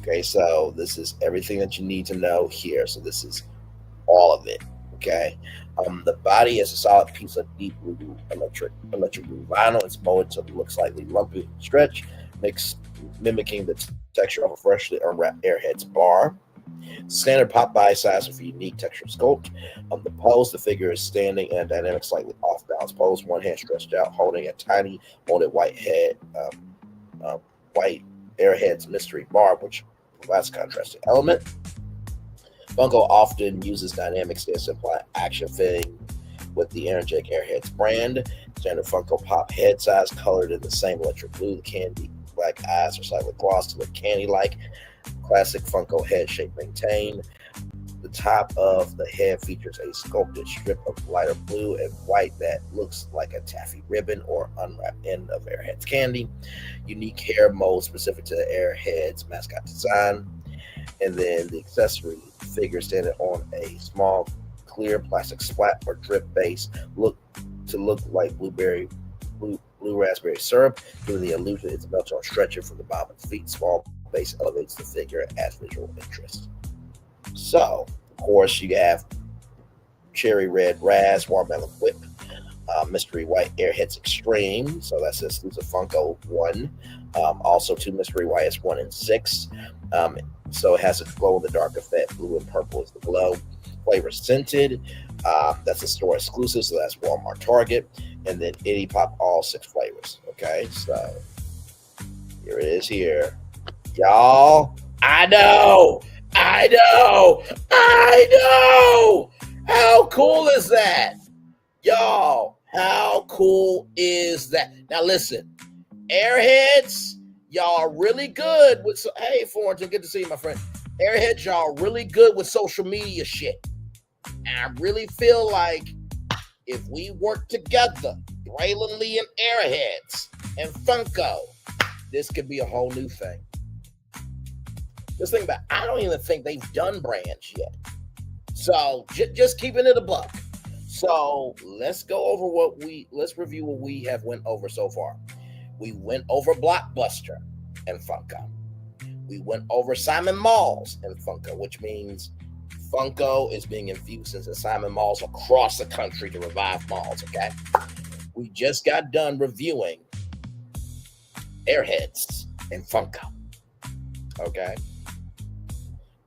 Okay, so this is everything that you need to know here. So this is all of it. Okay, the body is a solid piece of deep blue electric blue vinyl. It's molded so it looks slightly lumpy and stretch, mimicking the texture of a freshly unwrapped Airheads bar. Standard pop body size with a unique texture sculpt. The pose, the figure is standing in a dynamic, slightly off balance pose. One hand stretched out, holding a tiny molded white Airheads mystery bar, which provides a contrasting element. Funko often uses dynamic stance to imply action fitting with the energetic Airheads brand. Standard Funko Pop head size, colored in the same electric blue. The candy black eyes are slightly glossed to look candy-like. Classic Funko head shape maintained. The top of the head features a sculpted strip of lighter blue and white that looks like a taffy ribbon or unwrapped end of Airheads candy. Unique hair mold specific to the Airheads mascot design. And then the accessory figure standing on a small clear plastic splat or drip base look like blue raspberry syrup, giving the illusion it's melted or stretching from the bottom of the feet. Small base elevates the figure and adds visual interest. So, of course, you have cherry red ras, watermelon whip, mystery white Airheads Extreme. So that's exclusive Funko 1. Also, 2 mystery whites, 1 and 6. So it has a glow in the dark effect. Blue and purple is the glow. Flavor scented. That's a store exclusive. So that's Walmart, Target. And then Itty Pop, all 6 flavors. Okay, so here it is here. Y'all, I know I know. How cool is that? Y'all, how cool is that? Now listen, Airheads, y'all are really good with, hey, Thornton, good to see you, my friend. Airheads, y'all are really good with social media shit. And I really feel like if we work together, Braylon, Lee, and Airheads, and Funko, this could be a whole new thing. Just think about it. I don't even think they've done brands yet. So just keeping it a buck. So let's go over let's review what we have went over so far. We went over Blockbuster and Funko. We went over Simon Malls and Funko, which means Funko is being infused into Simon Malls across the country to revive malls, okay? We just got done reviewing Airheads and Funko, okay?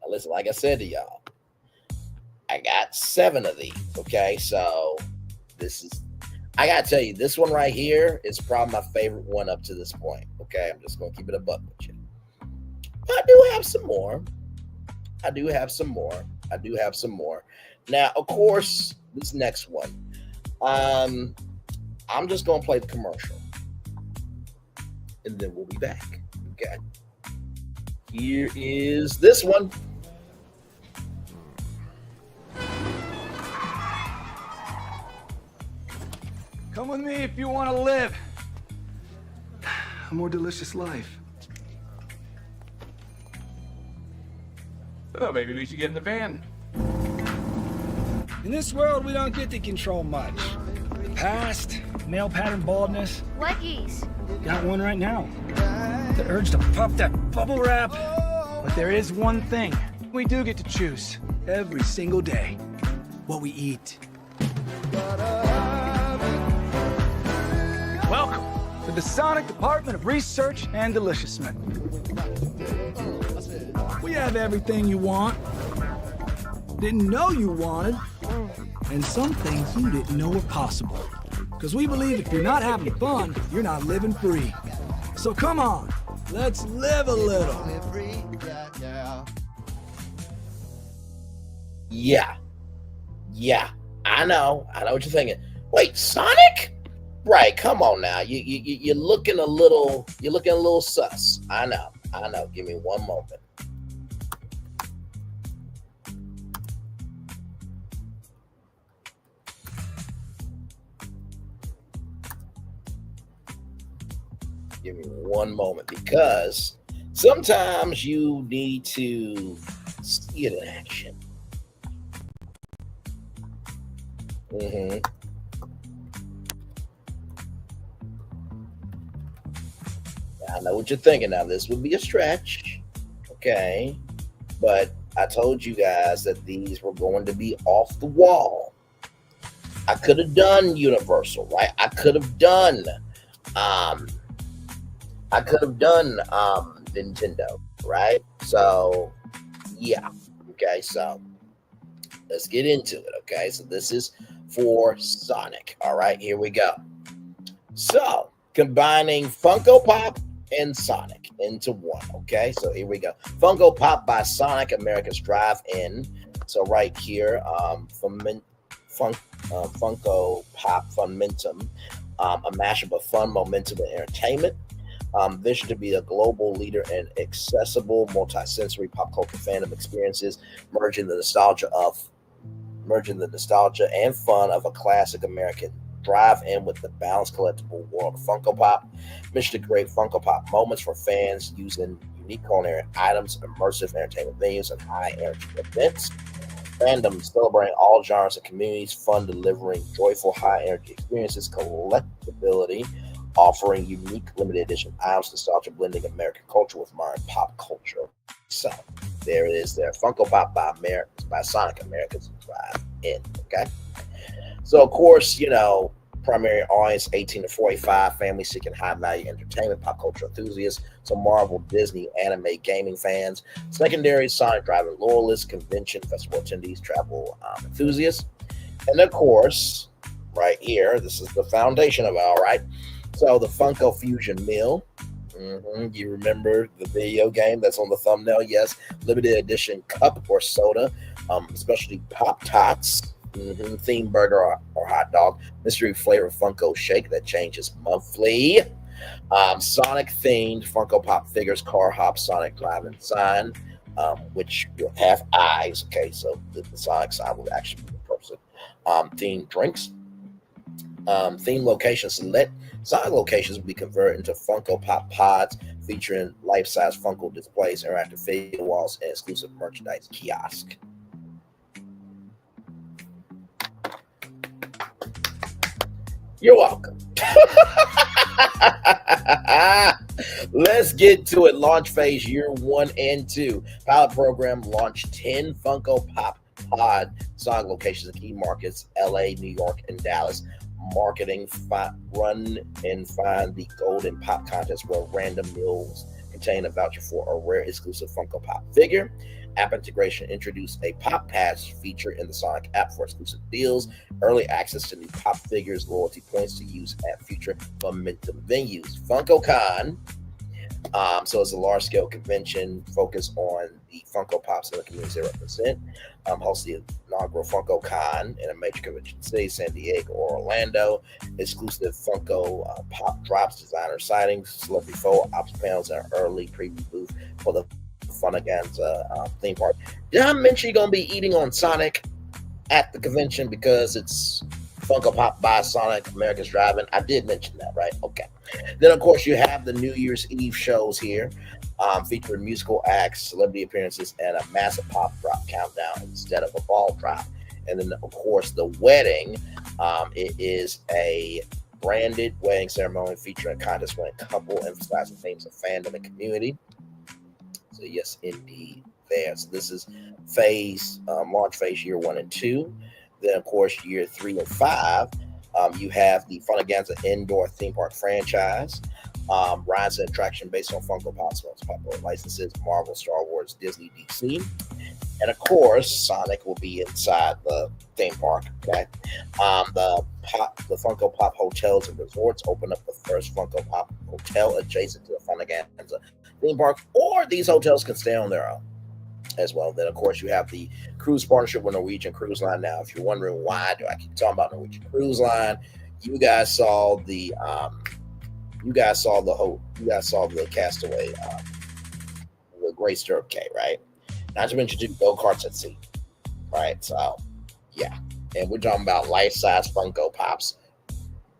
Now listen, like I said to y'all, I got 7 of these, okay? So I gotta tell you, this one right here is probably my favorite one up to this point, okay? I'm just gonna keep it a buck with you. I do have some more. Now, of course, this next one, I'm just gonna play the commercial, and then we'll be back, okay? Here is this one. Come with me if you want to live a more delicious life. Oh, maybe we should get in the van. In this world, we don't get to control much. Past, male pattern baldness. What geese? Got one right now. The urge to puff that bubble wrap. But there is one thing we do get to choose Every single day. What we eat. Welcome to the Sonic Department of Research and Deliciousment. We have everything you want. Didn't know you wanted. And some things you didn't know were possible. Because we believe if you're not having fun, you're not living free. So come on, let's live a little. Yeah, I know what you're thinking. Wait, Sonic? Right, come on now. You're looking a little sus. I know. Give me one moment. Give me one moment, because sometimes you need to see it in action. I know what you're thinking now. This would be a stretch, okay? But I told you guys that these were going to be off the wall. I could have done Universal, right? I could have done Nintendo, right? So, yeah. Okay, so let's get into it, okay? So this is for Sonic. All right, here we go. So, combining Funko Pop and Sonic into one, okay? So here we go. Funko Pop by Sonic, America's Drive-In. So right here, Funko Pop Funmentum, a mashup of fun, momentum, and entertainment. Vision to be a global leader in accessible, multi-sensory pop culture fandom experiences, merging the nostalgia and fun of a classic American drive-in with the balanced collectible world of Funko Pop. Mission to create Funko Pop moments for fans using unique culinary items, immersive entertainment venues, and high-energy events. Fandom celebrating all genres and communities, fun delivering joyful, high-energy experiences, collectability, offering unique limited edition items, nostalgia blending American culture with modern pop culture. So there it is there. Funko Pop by Sonic, America's Drive-In. Okay. So of course, primary audience 18 to 45, family seeking high value entertainment, pop culture enthusiasts, so Marvel, Disney, anime, gaming fans. Secondary, Sonic Drive-In loyalists, convention, festival attendees, travel enthusiasts. And of course, right here, this is the foundation of it, all right? So the Funko Fusion Meal. You remember the video game that's on the thumbnail? Yes, limited edition cup or soda, especially Pop Tots, themed burger or hot dog, mystery flavor Funko shake that changes monthly. Sonic themed Funko Pop figures, car hop, Sonic driving sign, which will have eyes. Okay, so the Sonic sign will actually be a person. Themed drinks, theme locations. Select Sonic locations will be converted into Funko Pop pods featuring life-size Funko displays, interactive figure walls, and exclusive merchandise kiosk. You're welcome. Let's get to it. Launch phase year 1 and 2. Pilot program launched 10 Funko Pop pod Sonic locations in key markets: LA, New York, and Dallas. Marketing run and find the golden pop contest where random meals contain a voucher for a rare exclusive Funko Pop figure. App integration introduced a Pop Pass feature in the Sonic app for exclusive deals, early access to new Pop figures, loyalty points to use at future Momentum venues. FunkoCon, so it's a large-scale convention focused on the Funko Pops and the communities they represent. Hosts the inaugural FunkoCon in a major convention city, San Diego or Orlando. Exclusive Funko Pop drops, designer sightings, celebrity photo ops panels, and an early preview booth for the Funaganza theme park. Did I mention you're going to be eating on Sonic at the convention because it's Funko Pop by Sonic, America's Driving? I did mention that, right? Okay. Then, of course, you have the New Year's Eve shows here, featuring musical acts, celebrity appearances, and a massive pop drop countdown instead of a ball drop. And then, of course, the wedding. It is a branded wedding ceremony featuring a contest winning couple, emphasizing themes of fandom and community. So, yes, indeed, there. So, this is launch phase year 1 and 2. Then, of course, year 3 and 5. You have the Funaganza indoor theme park franchise. Rides and attraction based on Funko Pop's most popular licenses: Marvel, Star Wars, Disney, DC. And of course, Sonic will be inside the theme park. Okay, the Funko Pop hotels and resorts open up the first Funko Pop hotel adjacent to the Funaganza theme park, or these hotels can stay on their own as well. Then, of course, you have the cruise partnership with Norwegian Cruise Line. Now, if you're wondering why do I keep talking about Norwegian Cruise Line, you guys saw the Castaway, the Great Stirrup Cay, right? Not to mention go-karts at sea, right? So, yeah. And we're talking about life-size Funko Pops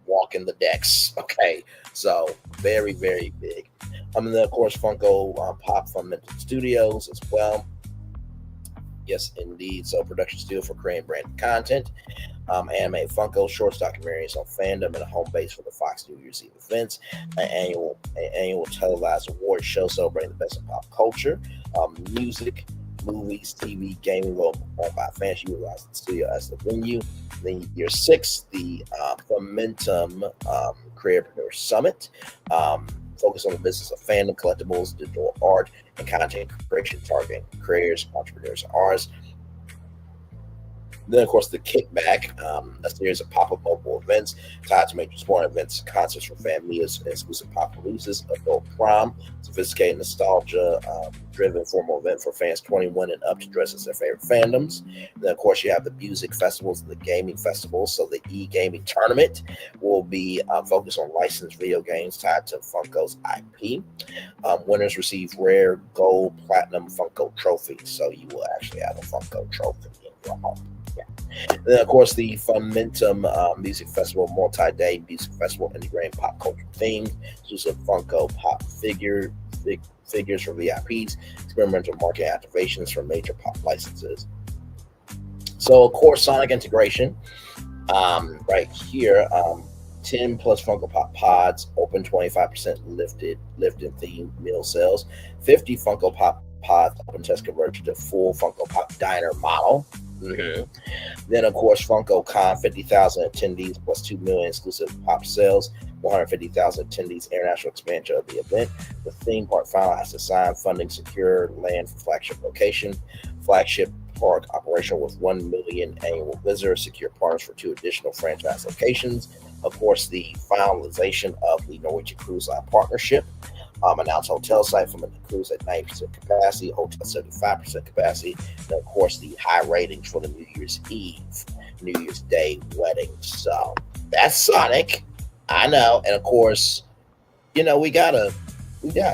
walking the decks, okay? So, very, very big. And then, of course, Funko Pop from Mental Studios as well. Yes, indeed. So, production studio for creating branded content. Anime Funko, shorts, documentaries on fandom, and a home base for the Fox New Year's Eve events. An annual televised award show celebrating the best of pop culture. Music, movies, TV, gaming, owned by fans. Utilize the studio as the venue. Then year 6, the Momentum Creator Summit. Focus on the business of fandom, collectibles, digital art, and content creation, targeting creators, entrepreneurs, and artists. Then, of course, the Kickback, a series of pop-up mobile events tied to major sporting events, concerts for fan meals, exclusive pop releases, adult prom, sophisticated nostalgia-driven formal event for fans 21 and up to dress as their favorite fandoms. And then, of course, you have the music festivals and the gaming festivals. So the e-gaming tournament will be focused on licensed video games tied to Funko's IP. Winners receive rare gold, platinum Funko trophies. So you will actually have a Funko trophy in your home. Yeah. And then, of course, the Momentum Music Festival, multi-day music festival integrating pop culture themes, exclusive Funko Pop figures for VIPs, experimental market activations for major pop licenses. So, of course, Sonic integration right here. 10 plus Funko Pop pods, open 25% lifted theme meal sales, 50 Funko Pop pods open test converted to full Funko Pop diner model. Mm-hmm. Then, of course, FunkoCon, 50,000 attendees plus 2 million exclusive pop sales, 150,000 attendees, international expansion of the event. The theme park finalized design, funding secure, land for flagship location, flagship park operational with 1 million annual visitors, secure partners for 2 additional franchise locations. Of course, the finalization of the Norwegian Cruise Line partnership. Announced hotel site from the cruise at 90% capacity, hotel 75% capacity, and of course the high ratings for the New Year's Eve, New Year's Day wedding. So that's Sonic. I know, and of course, you know, we gotta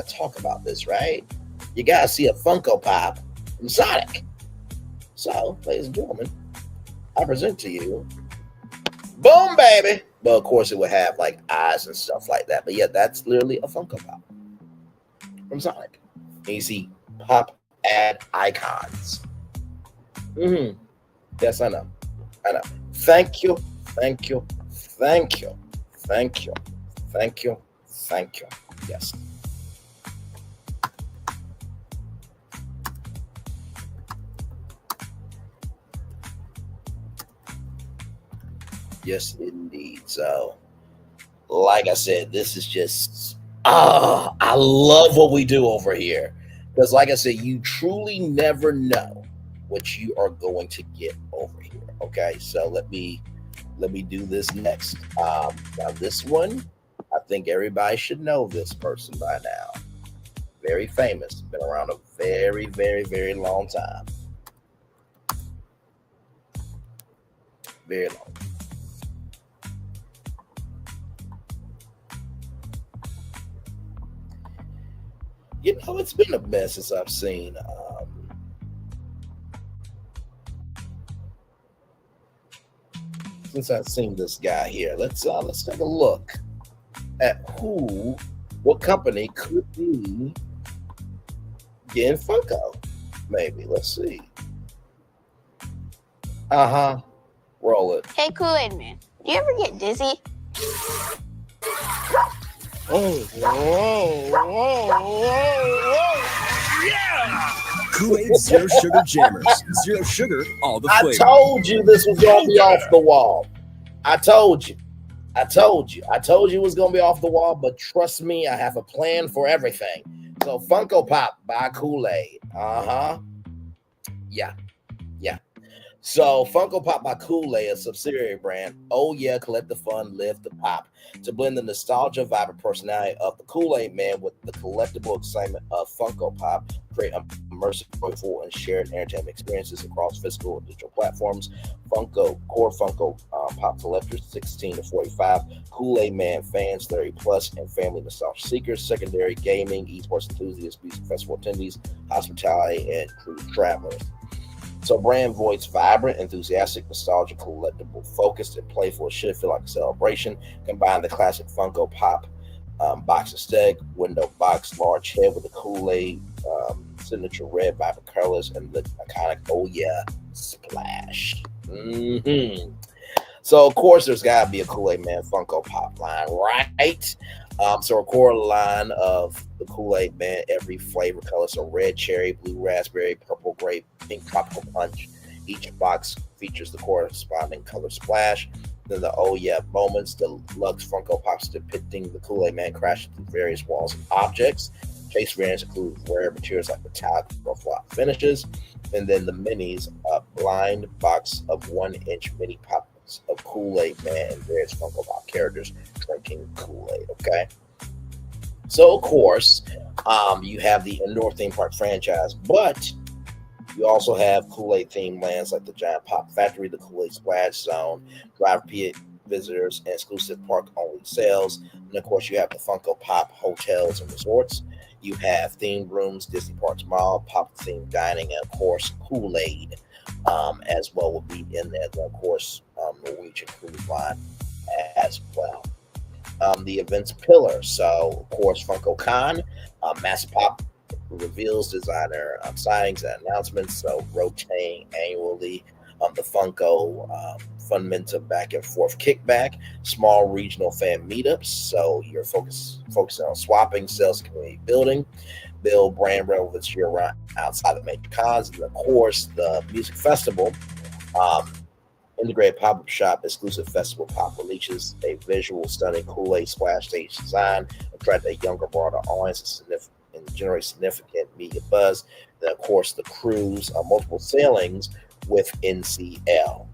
talk about this, right? You gotta see a Funko Pop from Sonic. So, ladies and gentlemen, I present to you, boom, baby. But of course, it would have like eyes and stuff like that. But yeah, that's literally a Funko Pop from Sonic. And you see pop ad icons. Yes, I know. Thank you. Yes. Yes, indeed. So, like I said, this is just, I love what we do over here. Because, like I said, you truly never know what you are going to get over here. Okay, so let me do this next. Now, this one, I think everybody should know this person by now. Very famous, been around a very, very, very long time. Very long. You know, it's been a mess since I've seen this guy here. Let's take a look at what company could be getting Funko. Maybe. Let's see. Roll it. Hey, Kool-Aid Man, do you ever get dizzy? Yeah! Kool-Aid Zero Sugar Jammers. Zero sugar, all the flavor. I told you this was going to be off the wall. I told you it was going to be off the wall, but trust me, I have a plan for everything. So Funko Pop by Kool-Aid. Yeah. So Funko Pop by Kool-Aid, a subsidiary brand. Oh yeah, collect the fun, live the pop. To blend the nostalgia, vibrant personality of the Kool-Aid Man with the collectible excitement of Funko Pop, create immersive, joyful, and shared entertainment experiences across physical and digital platforms. Core Funko Pop collectors 16 to 45, Kool-Aid Man fans 30 plus, and family nostalgia seekers. Secondary gaming, esports enthusiasts, music festival attendees, hospitality, and cruise travelers. So brand voice vibrant, enthusiastic, nostalgic, collectible, focused, and playful. It should feel like a celebration. Combine the classic Funko Pop box aesthetic, window box, large head with the Kool-Aid signature red vibrant colors and the iconic oh yeah splash. So of course there's gotta be a Kool-Aid Man Funko Pop line, right? So a core line of the Kool-Aid Man, every flavor color. So red cherry, blue raspberry, purple grape, pink tropical punch. Each box features the corresponding color splash. Then the oh yeah moments, the Lux Funko Pops depicting the Kool-Aid Man crashing through various walls and objects. Chase variants include rare materials like metallic or flat finishes. And then the minis, a blind box of 1-inch mini pops of Kool-Aid Man and various Funko Pop characters drinking Kool-Aid. Okay. So of course, you have the indoor theme park franchise, but you also have Kool-Aid themed lands like the Giant Pop Factory, the Kool-Aid Splash Zone, drive visitors, and exclusive park-only sales. And of course, you have the Funko Pop hotels and resorts. You have themed rooms, Disney Parks Mall, Pop-themed dining, and of course, Kool-Aid as well will be in there. And of course, Norwegian Cruise Line as well. The events pillar. So, of course, Funko Con, Massive Pop reveals designer signings and announcements. So, rotating annually. The Funko Fundamental back and forth kickback, small regional fan meetups. So, you're focusing on swapping, sales, community building, build brand relevance year round outside of major cons. And of course, the music festival. Integrated pop-up shop, exclusive festival pop releases, a visual stunning Kool-Aid splash stage design, attract a younger, broader audience and generate significant media buzz. Then, of course, the cruise, multiple sailings with NCL.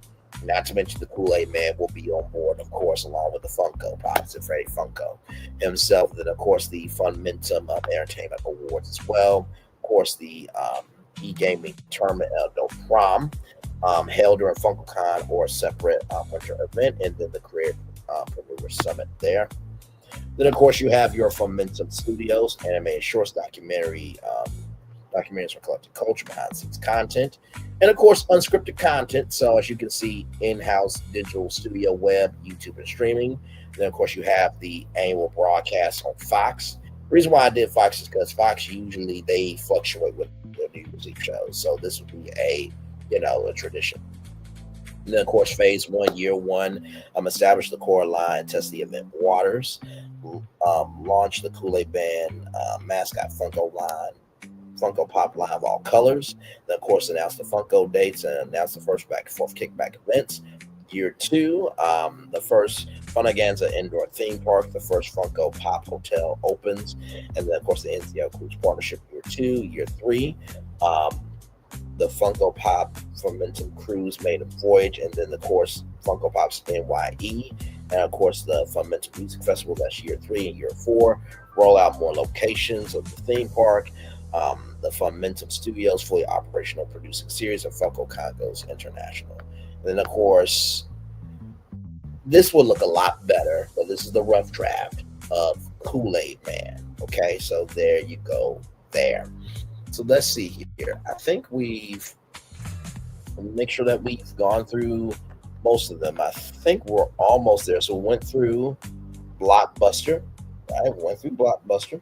Not to mention the Kool-Aid Man will be on board, of course, along with the Funko Pops and Freddie Funko himself. Then, of course, the Funmentum Entertainment Awards as well. Of course, the e-gaming tournament, no prom, held during FunkoCon or a separate winter event, and then the Creator Summit there. Then, of course, you have your Funmentum Studios, animated shorts, documentaries for collective culture, behind-the-scenes content, and, of course, unscripted content. So, as you can see, in-house digital studio, web, YouTube, and streaming. Then, of course, you have the annual broadcast on Fox. The reason why I did Fox is because Fox usually they fluctuate with their new music shows. So, this would be a tradition. And then, of course, phase 1, year 1, establish the core line, test the event waters, launch the Kool-Aid Band mascot Funko Pop line of all colors. Then, of course, announce the Funko dates and announce the first back and forth kickback events. Year 2, the first Funaganza Indoor Theme Park, the first Funko Pop Hotel opens. And then, of course, the NCL Cruise Partnership, year 2. Year 3, the Funko Pop Funmentum Cruise Maiden Voyage, and then, of course, Funko Pop's NYE, and, of course, the Funmentum Music Festival, that's year 3. And year 4, roll out more locations of the theme park, the Funmentum Studios, fully operational producing series of Funko Congos International. And then, of course, this will look a lot better, but this is the rough draft of Kool-Aid Man. Okay, so there you go there. So let's see here. I think make sure that we've gone through most of them. I think we're almost there. So we went through Blockbuster, right? We went through Blockbuster.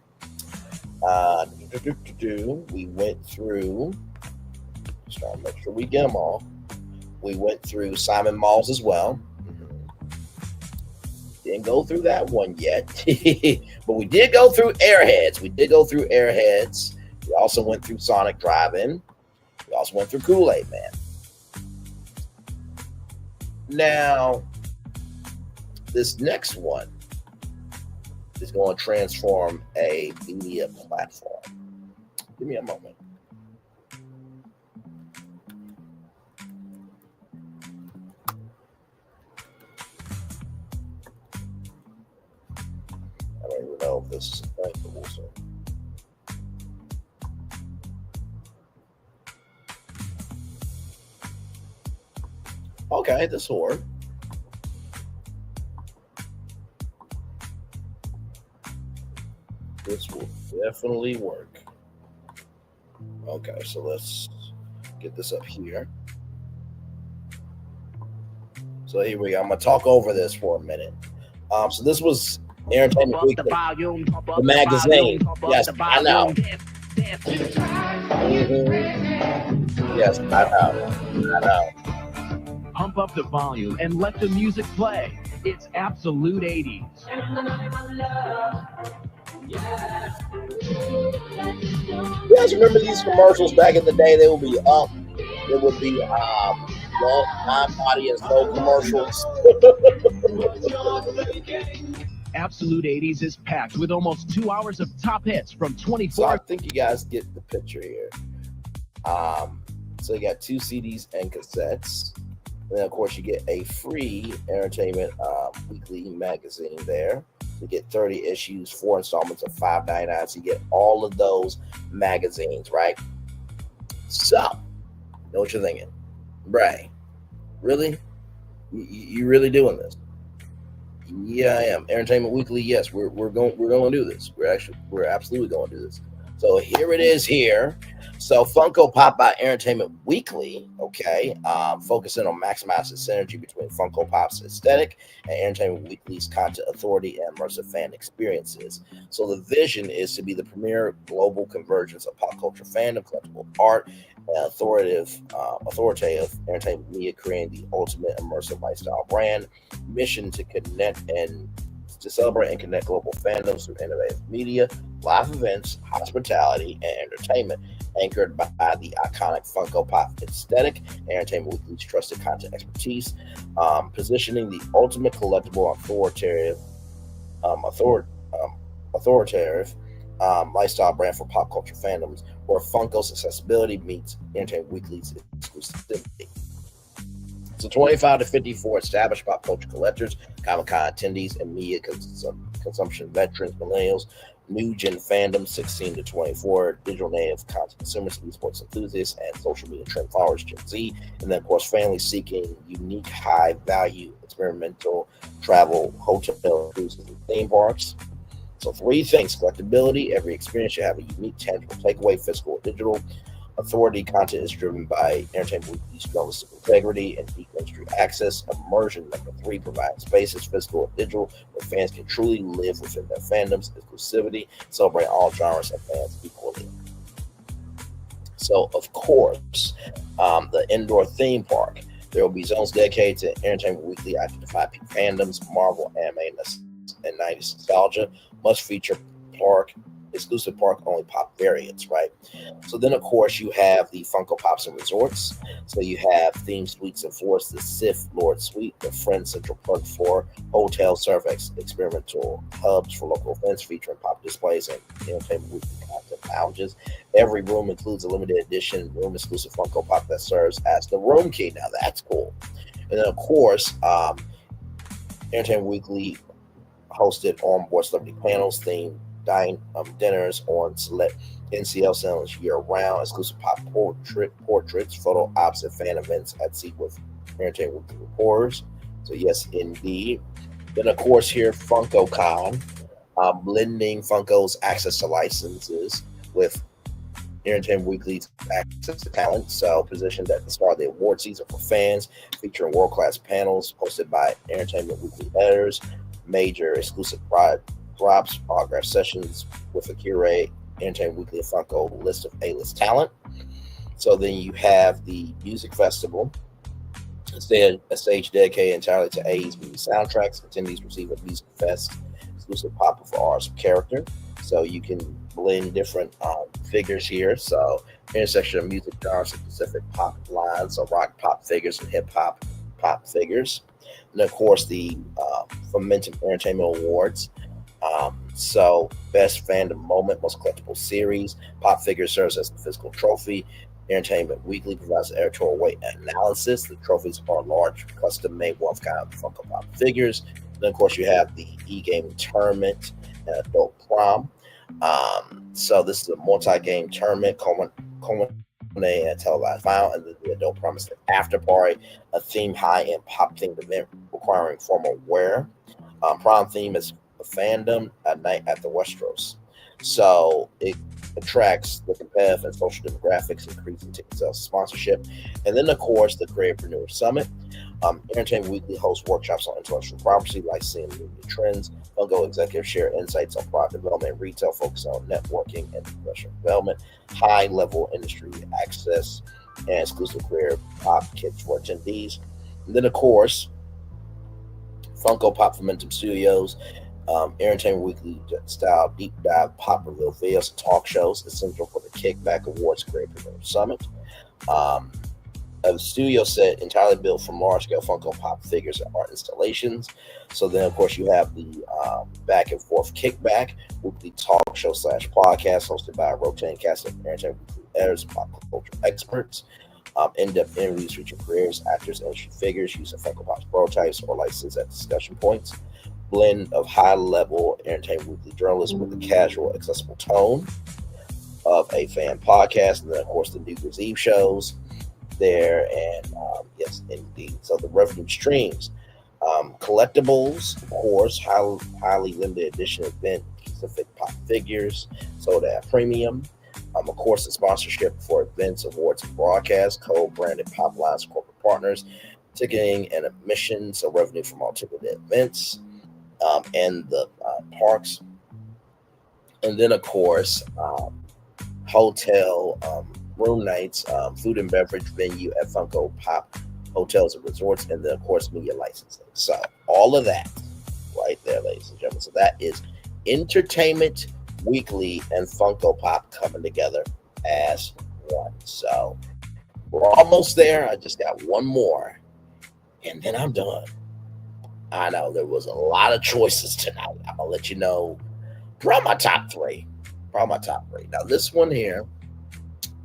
We went through, just trying to make sure we get them all. We went through Simon Malls as well. Didn't go through that one yet, but we did go through Airheads. We also went through Sonic Drive-In. We also went through Kool-Aid Man. Now, this next one is going to transform a media platform. Give me a moment. I don't even know if this is a thing, but we'll see. Okay, this will work. This will definitely work. Okay, so let's get this up here. So here we go. I'm going to talk over this for a minute. So this was Entertainment Weekly, the magazine. Yes, I know. Yes, I know. Pump up the volume and let the music play. It's absolute 80s. You guys remember these commercials back in the day? They would be up. It would be non-body and soul commercials. Absolute 80s is packed with almost 2 hours of top hits from 24. So I think you guys get the picture here. So you got 2 CDs and cassettes. And then, of course, you get a free Entertainment Weekly magazine there. You get 30 issues, 4 installments of $5.99. So you get all of those magazines, right? So, know what you're thinking. Bray, really? You really doing this? Yeah, I am. Entertainment Weekly, yes, we're going to do this. We're absolutely going to do this. So here it is here. So Funko Pop by Entertainment Weekly, okay, focusing on maximizing synergy between Funko Pop's aesthetic and Entertainment Weekly's content authority and immersive fan experiences. So the vision is to be the premier global convergence of pop culture fandom, collectible art, and authoritative entertainment media, creating the ultimate immersive lifestyle brand. Mission to connect and to celebrate and connect global fandoms through innovative media, live events, hospitality, and entertainment, anchored by the iconic Funko Pop aesthetic, Entertainment Weekly's trusted content expertise, positioning the ultimate collectible authoritative lifestyle brand for pop culture fandoms, where Funko's accessibility meets Entertainment Weekly's exclusivity. So 25 to 54 established pop culture collectors, Comic-Con attendees, and media consumption veterans, millennials, new gen fandom 16 to 24, digital native content consumers, esports enthusiasts, and social media trend followers, Gen Z. And then, of course, families seeking unique, high value, experimental travel, hotel cruises, and theme parks. So 3 things: collectability. Every experience should have a unique, tangible takeaway, physical or digital. Authority. Content is driven by Entertainment Weekly's journalistic integrity and deep industry access. Immersion. Number 3, provides spaces, physical or digital, where fans can truly live within their fandoms. Exclusivity. Celebrate all genres and fans equally. So, of course, the indoor theme park. There will be zones dedicated to Entertainment Weekly identified peak fandoms, Marvel, anime, and 90s nostalgia. Must feature park exclusive park only pop variants, right? So then, of course, you have the Funko Pops and Resorts. So you have theme suites and floors, the Sith Lord Suite, the Friend Central Park floor, hotel serve experimental hubs for local events featuring pop displays and Entertainment Weekly content lounges. Every room includes a limited edition room exclusive Funko Pop that serves as the room key. Now that's cool. And then, of course, Entertainment Weekly hosted on-board celebrity panels, themed dinners on select NCL cinemas year-round, exclusive pop portraits, photo ops, and fan events at sea with Entertainment Weekly reporters. So yes, indeed. Then, of course, here, FunkoCon, blending Funko's access to licenses with Entertainment Weekly's access to talent. So positioned at the start of the award season for fans, featuring world-class panels hosted by Entertainment Weekly editors, major exclusive drops, autograph sessions with a curate, Entertainment Weekly and Funko list of A-list talent. So then you have the music festival. Instead, a stage dedicated entirely to AE's movie soundtracks. Attendees receive a music fest exclusive pop of artist character. So you can blend different figures here. So intersection of music genres and specific pop lines, so rock pop figures and hip hop pop figures. And of course, the Momentum Entertainment Awards. So best fandom moment, most collectible series, pop figure serves as the physical trophy. Entertainment Weekly provides editorial weight analysis. The trophies are large, custom-made one-of-kind Funko Pop figures. Then, of course, you have the e-gaming tournament and adult prom. So this is a multi-game tournament, culminating at televised final, and then the adult prom is the after party, a themed high-end pop-themed event requiring formal wear. Prom theme is a fandom, a night at the Westeros. So it attracts the competitive and social demographics, increasing ticket sales sponsorship. And then, of course, the Creatorpreneur Summit. Entertainment Weekly hosts workshops on intellectual property, licensing, and media trends. Funko executives share insights on product development and retail, focus on networking and professional development, high-level industry access, and exclusive career pop kits for attendees. And then, of course, Funko Pop Momentum Studios, Entertainment Weekly style deep dive pop reveal videos and talk shows, essential for the Kickback Awards Creatorpreneur Summit. A studio set entirely built from large scale Funko Pop figures and art installations. So then, of course, you have the back and forth Kickback weekly talk show / podcast hosted by a rotating cast of Entertainment Weekly editors and pop culture experts. In-depth interviews featuring creators, actors, and industry figures using Funko Pop's prototypes or licenses at discussion points. Blend of high-level Entertainment Weekly journalism with the casual, accessible tone of a fan podcast. And then, of course, the New Year's Eve shows there. And yes, indeed. So the revenue streams. Collectibles, of course, highly limited edition event specific pop figures sold at premium. Of course, the sponsorship for events, awards, and broadcasts, co-branded pop lines, corporate partners, ticketing and admission, so revenue from all ticketed events, and the parks. And then, of course, hotel room nights, food and beverage venue at Funko Pop hotels and resorts, and then, of course, media licensing. So all of that right there, ladies and gentlemen. So that is Entertainment Weekly and Funko Pop coming together as one. So we're almost there. I just got one more, and then I'm done. I know there was a lot of choices tonight. I'm gonna let you know probably my top three. Now this one here,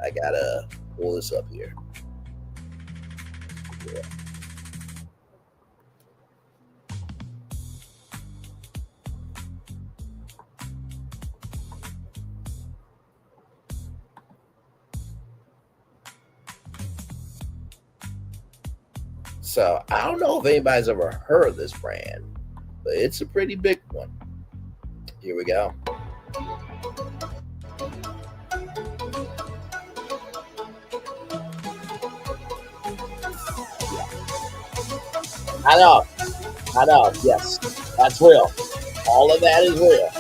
I gotta pull this up here. Yeah. So I don't know if anybody's ever heard of this brand, but it's a pretty big one. Here we go. I know, yes, that's real. All of that is real.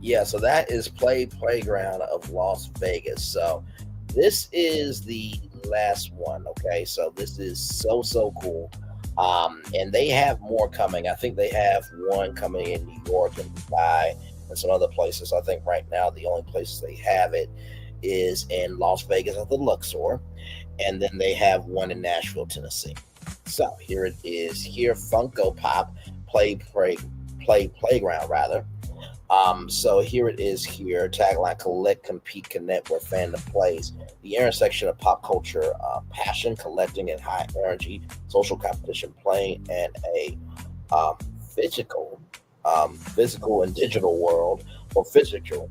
Yeah, so that is Playground of Las Vegas. So this is the last one. Okay, so this is so cool. And they have more coming. I think they have one coming in New York and Dubai and some other places. I think right now the only places they have it is in Las Vegas at the Luxor, and then they have one in Nashville, Tennessee. So here it is. Here, Funko Pop Playground rather. So here it is here. Tagline: collect, compete, connect, where fandom plays. The intersection of pop culture, passion, collecting, and high energy, social competition, playing, and a physical and digital world, or physical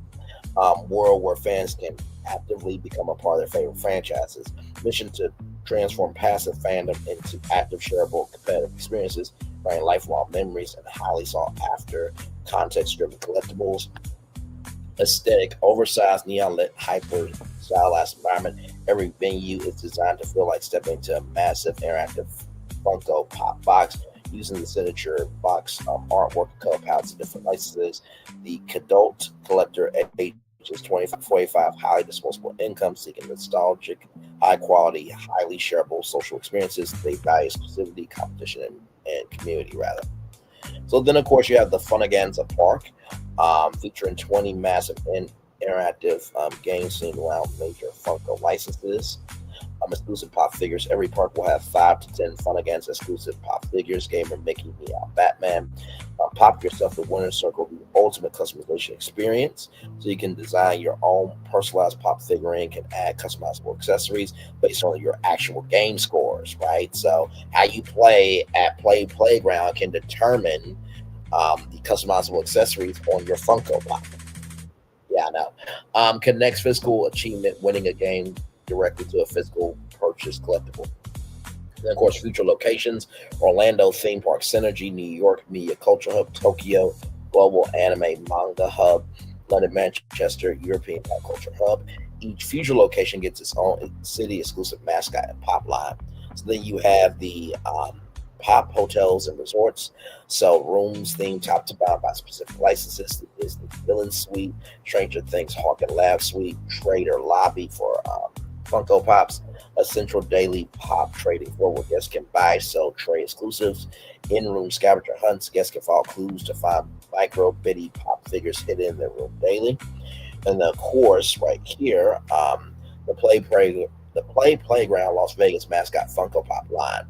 world where fans can actively become a part of their favorite franchises. Mission to transform passive fandom into active, shareable, competitive experiences, bringing lifelong memories and highly sought after context-driven collectibles. Aesthetic, oversized, neon-lit, hyper-stylized environment. Every venue is designed to feel like stepping into a massive interactive Funko Pop box using the signature box artwork, color palettes, and different licenses. The adult collector ages 25 to 45, highly disposable income, seeking nostalgic, high-quality, highly shareable social experiences. They value exclusivity, competition, and community, rather. So then, of course, you have the Funaganza Park, featuring 20 massive interactive games themed around major Funko licenses. Exclusive pop figures. Every park will have 5 to 10 Funaganza exclusive pop figures. Gamer Mickey, Meow, Batman. Pop yourself the winner's circle, the ultimate customization experience. So you can design your own personalized pop figurine, can add customizable accessories based on your actual game scores, right? So how you play at Playground can determine the customizable accessories on your Funko Pop. Yeah, I know. Connects physical achievement, winning a game directly to a physical purchase collectible. Then, of course, future locations: Orlando Theme Park Synergy, New York Media Culture Hub, Tokyo Global Anime Manga Hub, London Manchester European Pop Culture Hub. Each future location gets its own city-exclusive mascot and pop line. So then you have the pop hotels and resorts. So rooms themed top to bottom by specific licenses. The Disney Villain Suite, Stranger Things Hawk and Laugh Suite, Trader Lobby for Funko Pops, a central daily pop trading floor where guests can buy, sell, trade exclusives, in-room scavenger hunts. Guests can follow clues to find micro bitty pop figures hidden in their room daily. And then, of course, right here, the Playground Las Vegas mascot Funko Pop line.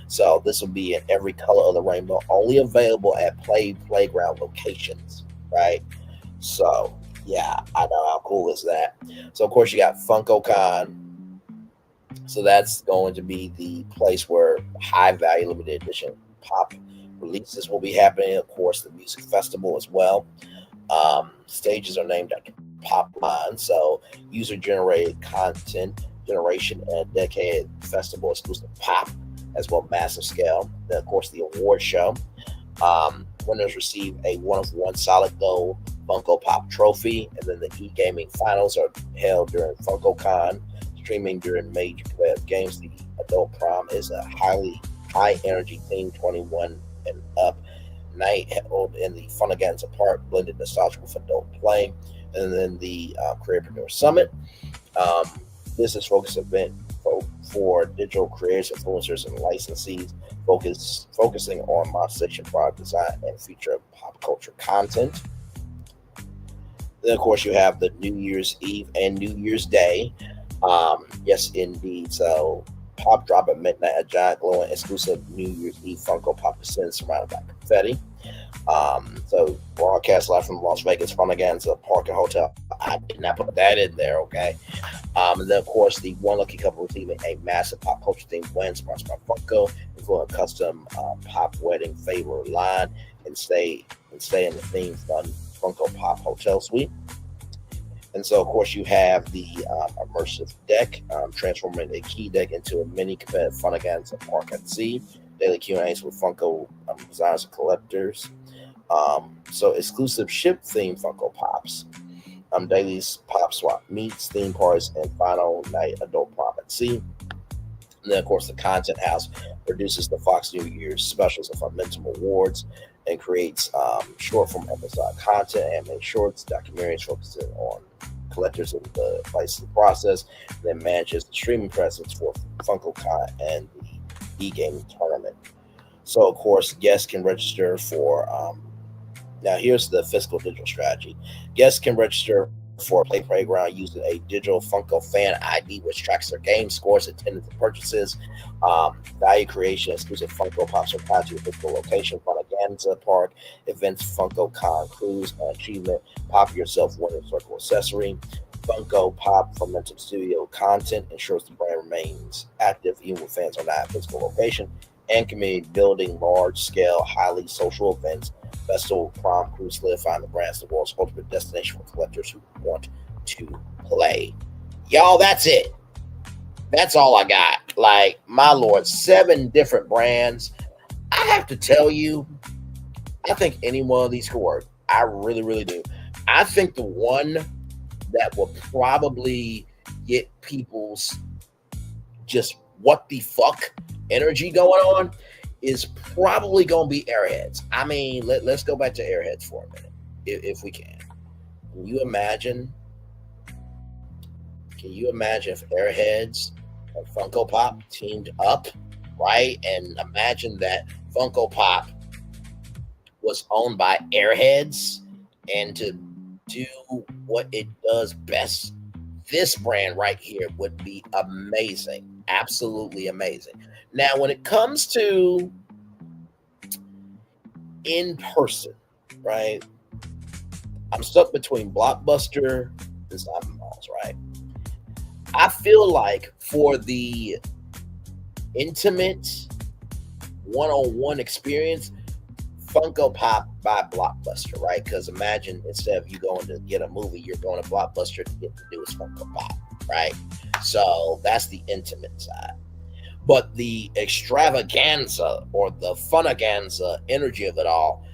So this will be in every color of the rainbow, only available at Playground locations, right? So yeah, I know, how cool is that? So of course you got FunkoCon. So that's going to be the place where high value limited edition pop releases will be happening. Of course, the music festival as well. Stages are named after pop line. So user generated content generation and a dedicated festival exclusive pop as well, massive scale. Then of course the award show. Winners receive a 1-of-1 solid gold Funko Pop trophy, and then the e-gaming finals are held during FunkoCon. Streaming during major competitive games. The adult prom is a high energy theme, 21 and up night held in the Funaganza Park, blended nostalgia with adult play. And then the Creatorpreneur Summit. business-focused event for digital creators, influencers, and licensees, focusing on monetization, product design, and future pop culture content. Then, of course, you have the New Year's Eve and New Year's Day. Yes, indeed. So, pop drop at midnight, a giant glowing exclusive New Year's Eve Funko Pop descends surrounded by confetti. So, broadcast live from Las Vegas Funagaanza Park and Hotel. I did not put that in there, okay? And then, of course, the one lucky couple receiving a massive pop culture themed win sponsored by Funko, including a custom pop wedding favor line, and stay in the themed Funko Pop Hotel Suite. And so, of course, you have the immersive deck, transforming a key deck into a mini competitive Funagaanza Park at Sea. Daily Q&As with Funko designers and collectors. So exclusive ship themed Funko Pops. Dailies, pop swap meets, theme parties, and final night adult prom at sea. And then, of course, the Content House produces the Fox New Year's specials and Momentum Awards and creates short-form episodic content, animated shorts, documentaries focusing on collectors and the licensing process, and then manages the streaming presence for FunkoCon and the e-gaming tournament. So, of course, guests can register for now here's the fiscal digital strategy. Guests can register for a Play Playground using a digital Funko fan ID, which tracks their game scores, attendance, and purchases. Value creation, exclusive Funko Pops are tied to your physical location, Funagaanza Park, events, Funko Con cruise, achievement, pop yourself winner circle accessory. Funko Pop Momentum Studio content ensures the brand remains active even when fans are not at physical location, and community building large-scale, highly social events. Festival, prom, cruise, solidifying the brands the world's ultimate destination for collectors who want to play. Y'all, that's it. That's all I got. Like, my lord, 7 different brands. I have to tell you, I think any one of these could work. I really, really do. I think the one that will probably get people's just what the fuck energy going on is probably going to be Airheads. I mean, let's go back to Airheads for a minute, if we can. Can you imagine if Airheads and Funko Pop teamed up, right? And imagine that Funko Pop was owned by Airheads, and to do what it does best, this brand right here would be amazing. Absolutely amazing. Now, when it comes to in person, right? I'm stuck between Blockbuster and Simon Malls, right? I feel like for the intimate one-on-one experience, Funko Pop by Blockbuster, right? Because imagine instead of you going to get a movie, you're going to Blockbuster to get the newest Funko Pop, right? So that's the intimate side. But the extravaganza or the Funagaanza energy of it all,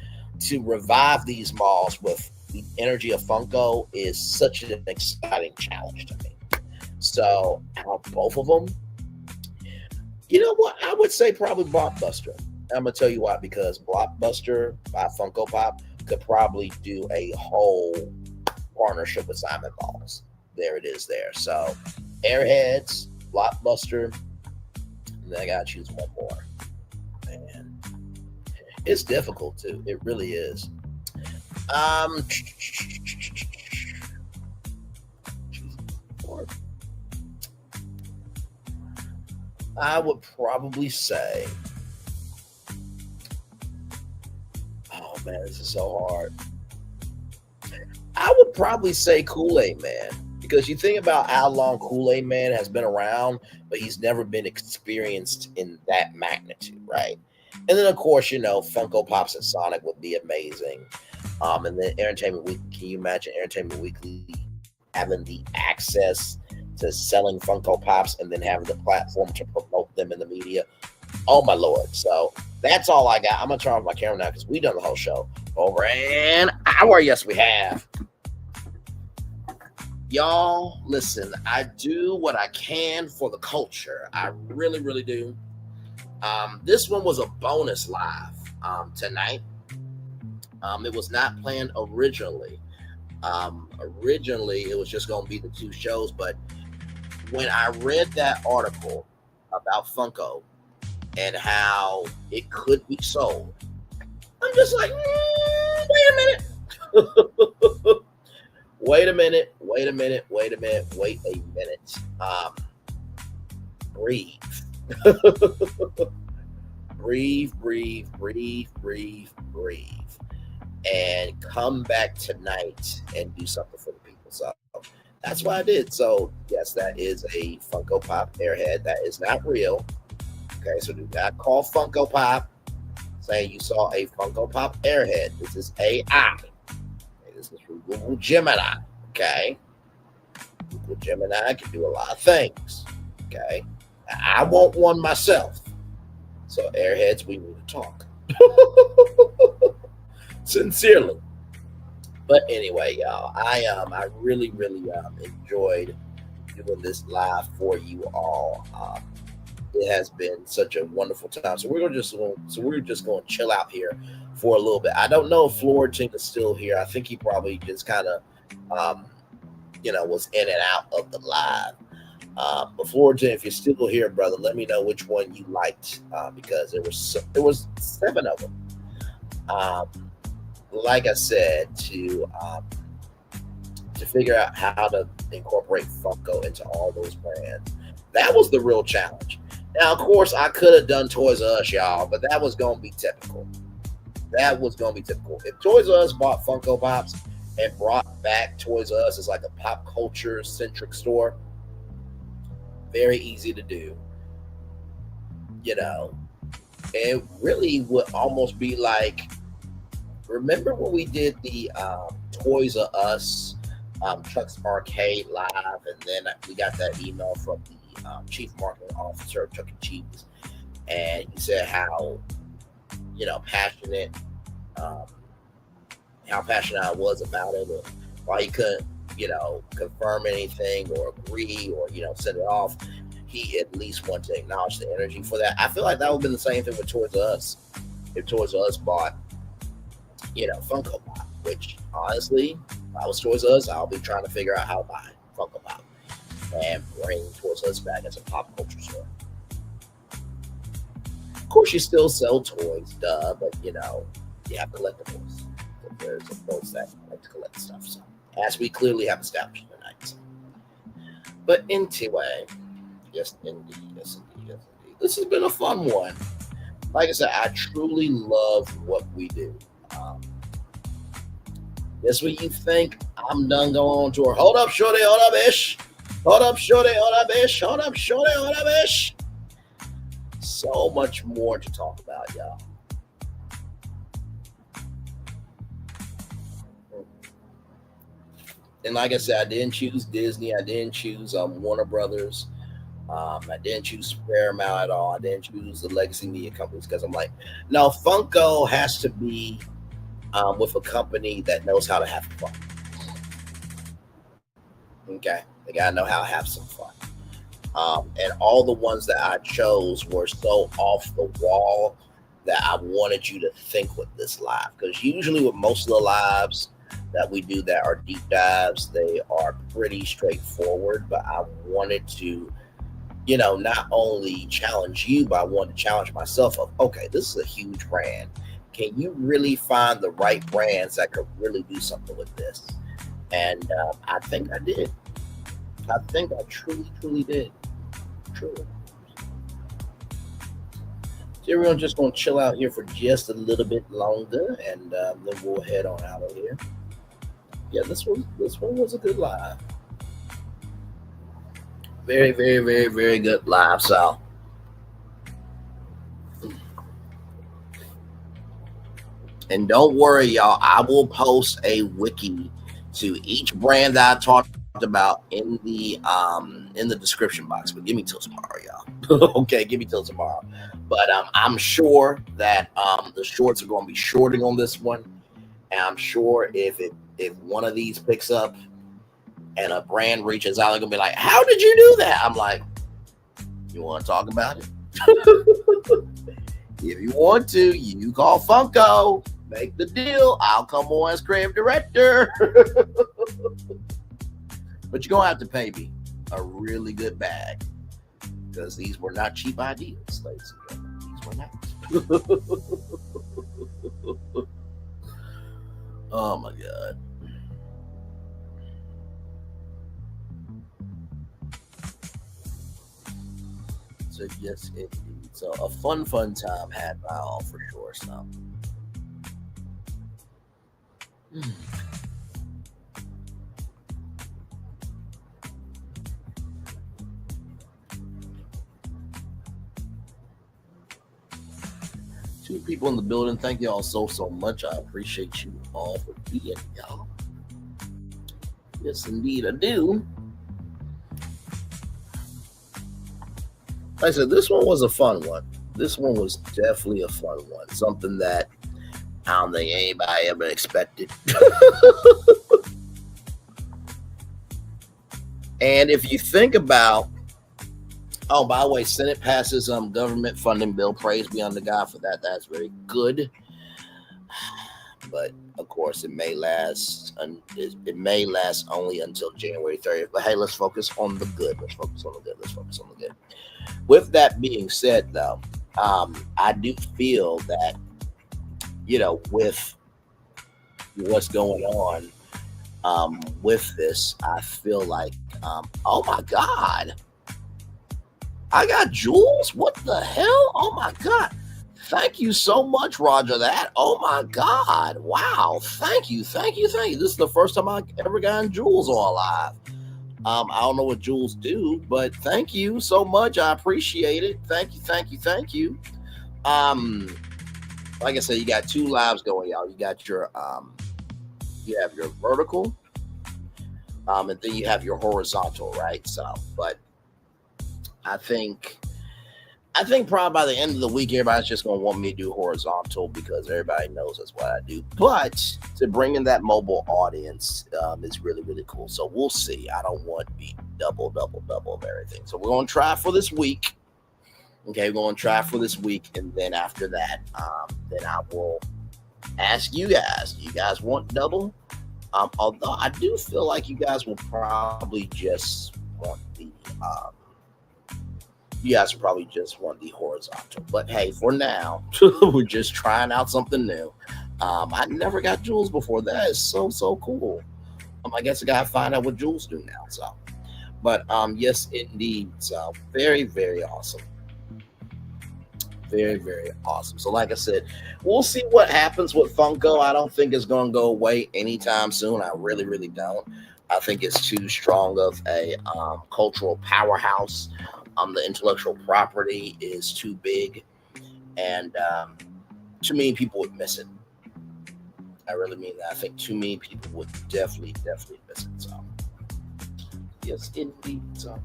to revive these malls with the energy of Funko is such an exciting challenge to me. So out of both of them, you know what? I would say probably Blockbuster. I'm going to tell you why, because Blockbuster by Funko Pop could probably do a whole partnership with Simon Malls. There it is there. So Airheads, Blockbuster, and then I got to choose one more. Man, it's difficult too. It really is. I would probably say, oh man, this is so hard. I would probably say Kool-Aid Man, because you think about how long Kool-Aid Man has been around, but he's never been experienced in that magnitude, right? And then, of course, you know, Funko Pops and Sonic would be amazing. And then Entertainment Weekly, can you imagine Entertainment Weekly having the access to selling Funko Pops and then having the platform to promote them in the media? Oh, my Lord. So that's all I got. I'm going to turn off my camera now because we've done the whole show. Over an hour. Yes, we have. Y'all, listen, I do what I can for the culture. I really, really do. This one was a bonus live tonight. It was not planned originally. Originally, it was just going to be the 2 shows, but when I read that article about Funko and how it could be sold, I'm just like, wait a minute. Wait a minute. Breathe. breathe. And come back tonight and do something for the people. So that's what I did. So yes, that is a Funko Pop Airhead. That is not real. Okay, so do not call Funko Pop saying you saw a Funko Pop Airhead. This is AI. This is from Google Gemini. Okay, Google Gemini can do a lot of things. Okay, I want one myself. So Airheads, we need to talk. Sincerely. But anyway, y'all, I really enjoyed doing this live for you all. It has been such a wonderful time. So we're just going to chill out here for a little bit. I don't know if Florentine is still here. I think he probably just kind of was in and out of the live. But Florentine, if you're still here, brother, let me know which one you liked, because there was 7 of them. Like I said, to figure out how to incorporate Funko into all those brands, that was the real challenge. Now, of course, I could have done Toys R Us, y'all, but that was going to be typical. If Toys R Us bought Funko Pops and brought back Toys R Us as like a pop culture centric store, very easy to do. It really would almost be like, remember when we did the Toys R Us Chuck's Arcade live, and then we got that email from the chief marketing officer of Chuck E. Cheese, and he said how passionate I was about it, and why he couldn't confirm anything or agree or send it off. He at least wanted to acknowledge the energy for that. I feel like that would have been the same thing with Toys R Us if Toys R Us bought Funko Pop, which honestly, if I was Toys R Us, I'll be trying to figure out how to buy Funko Pop and bring Toys R Us back as a pop culture store. Of course, you still sell toys, but you have collectibles. There's folks that like to collect stuff, so as we clearly have established tonight. So. But anyway, yes, indeed. This has been a fun one. Like I said, I truly love what we do. This what you think I'm done going on tour. Hold up, shorty, hold up, ish. Hold up, shorty, hold up, ish. Hold up, shorty, hold up, ish. So much more to talk about, y'all. And like I said, I didn't choose Disney. I didn't choose Warner Brothers. I didn't choose Paramount at all. I didn't choose the legacy media companies because I'm like, no, Funko has to be with a company that knows how to have fun. Okay, they gotta know how to have some fun. And all the ones that I chose were so off the wall that I wanted you to think with this live. Because usually with most of the lives that we do that are deep dives, they are pretty straightforward. But I wanted to, not only challenge you, but I wanted to challenge myself of, okay, this is a huge brand. Can you really find the right brands that could really do something with this? And I think I did. I think I truly did. Truly. So everyone's just going to chill out here for just a little bit longer, and then we'll head on out of here. Yeah, this one was a good live. Very, very, very, very good live. So and don't worry, y'all, I will post a wiki to each brand that I talked about in the description box. But give me till tomorrow, y'all. Okay, give me till tomorrow. But I'm sure that the shorts are going to be shorting on this one, and I'm sure if one of these picks up and a brand reaches out, they're going to be like, "How did you do that?" I'm like, "You want to talk about it? If you want to, you call Funko. Make the deal. I'll come on as creative director." But you're going to have to pay me. a really good bag, because these were not cheap ideas, ladies and gentlemen. These were not. Oh my God. So yes, indeed. So a fun time had by all for sure. So. Two people in the building. Thank y'all so much. I appreciate you all for being y'all. Yes, indeed, I do. Like I said, this one was a fun one. This one was definitely a fun one. Something that I don't think anybody ever expected. And if you think about, oh, by the way, Senate passes government funding bill. Praise be unto God for that. That's very good. But of course, it may last. It may last only until January 30th. But hey, let's focus on the good. Let's focus on the good. Let's focus on the good. With that being said, though, I do feel that, you know, with what's going on with this, I feel like, oh my God, I got jewels. What the hell? Oh my God. Thank you so much, Roger. That. Oh my God. Wow. Thank you. Thank you. Thank you. This is the first time I ever gotten jewels on live. I don't know what jewels do, but thank you so much. I appreciate it. Thank you. Thank you. Thank you. Like I said, you got two lives going, y'all. You got your you have your vertical, and then you have your horizontal, right? So, but I think probably by the end of the week, everybody's just going to want me to do horizontal because everybody knows that's what I do. But to bring in that mobile audience is really, really cool. So we'll see. I don't want to be double of everything. So we're going to try for this week. Okay, we're going to try for this week. And then after that, then I will ask you guys. Do you guys want double? Although I do feel like you guys will probably just want the... you guys probably just want the horizontal, but hey, for now, we're just trying out something new. I never got jewels before. That is so cool. I guess I gotta find out what jewels do now. So, but yes, indeed. So very, very awesome. Very, very awesome. So, like I said, we'll see what happens with Funko. I don't think it's gonna go away anytime soon. I really, really don't. I think it's too strong of a cultural powerhouse. The intellectual property is too big, and too many people would miss it. I really mean that. I think too many people would definitely miss it. So, yes, indeed. So,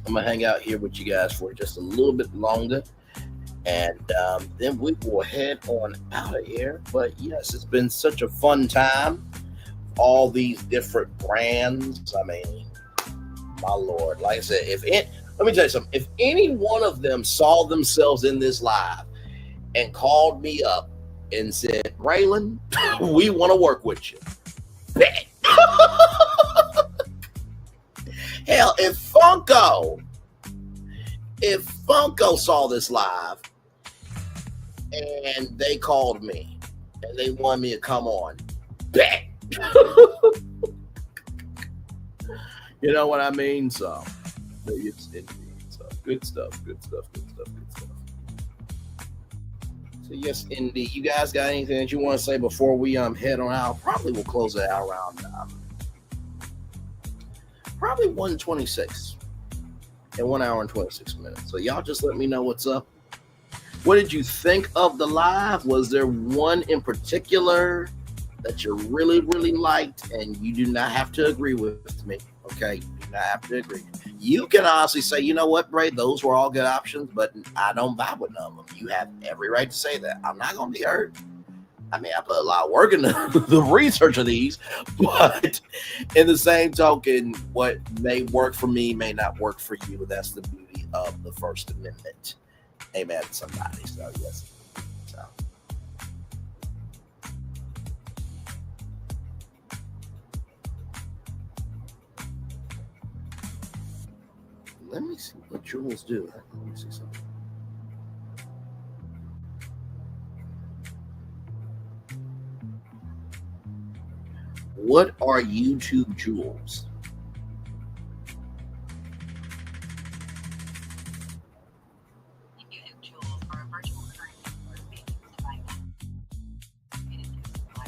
I'm gonna hang out here with you guys for just a little bit longer, and then we will head on out of here. But yes, it's been such a fun time. All these different brands. I mean, my Lord, like I said, let me tell you something. If any one of them saw themselves in this live and called me up and said, Braylon, we want to work with you. Bet. Hell, if Funko saw this live and they called me and they wanted me to come on, bet. You know what I mean? So, it's good stuff. So yes, indeed. You guys got anything that you want to say before we head on out? Probably we'll close it out around probably 1:26 in 1 hour and 26 minutes. So y'all just let me know what's up. What did you think of the live? Was there one in particular that you really, really liked? And you do not have to agree with me. Okay, you do not have to agree. You can honestly say, you know what, Bray, those were all good options, but I don't vibe with none of them. You have every right to say that. I'm not going to be hurt. I mean, I put a lot of work into the research of these, but in the same token, what may work for me may not work for you. That's the beauty of the First Amendment. Amen, somebody. So, yes. So. Let me see what jewels do. Let me see something. What are YouTube jewels? YouTube jewels are a virtual currency or being used by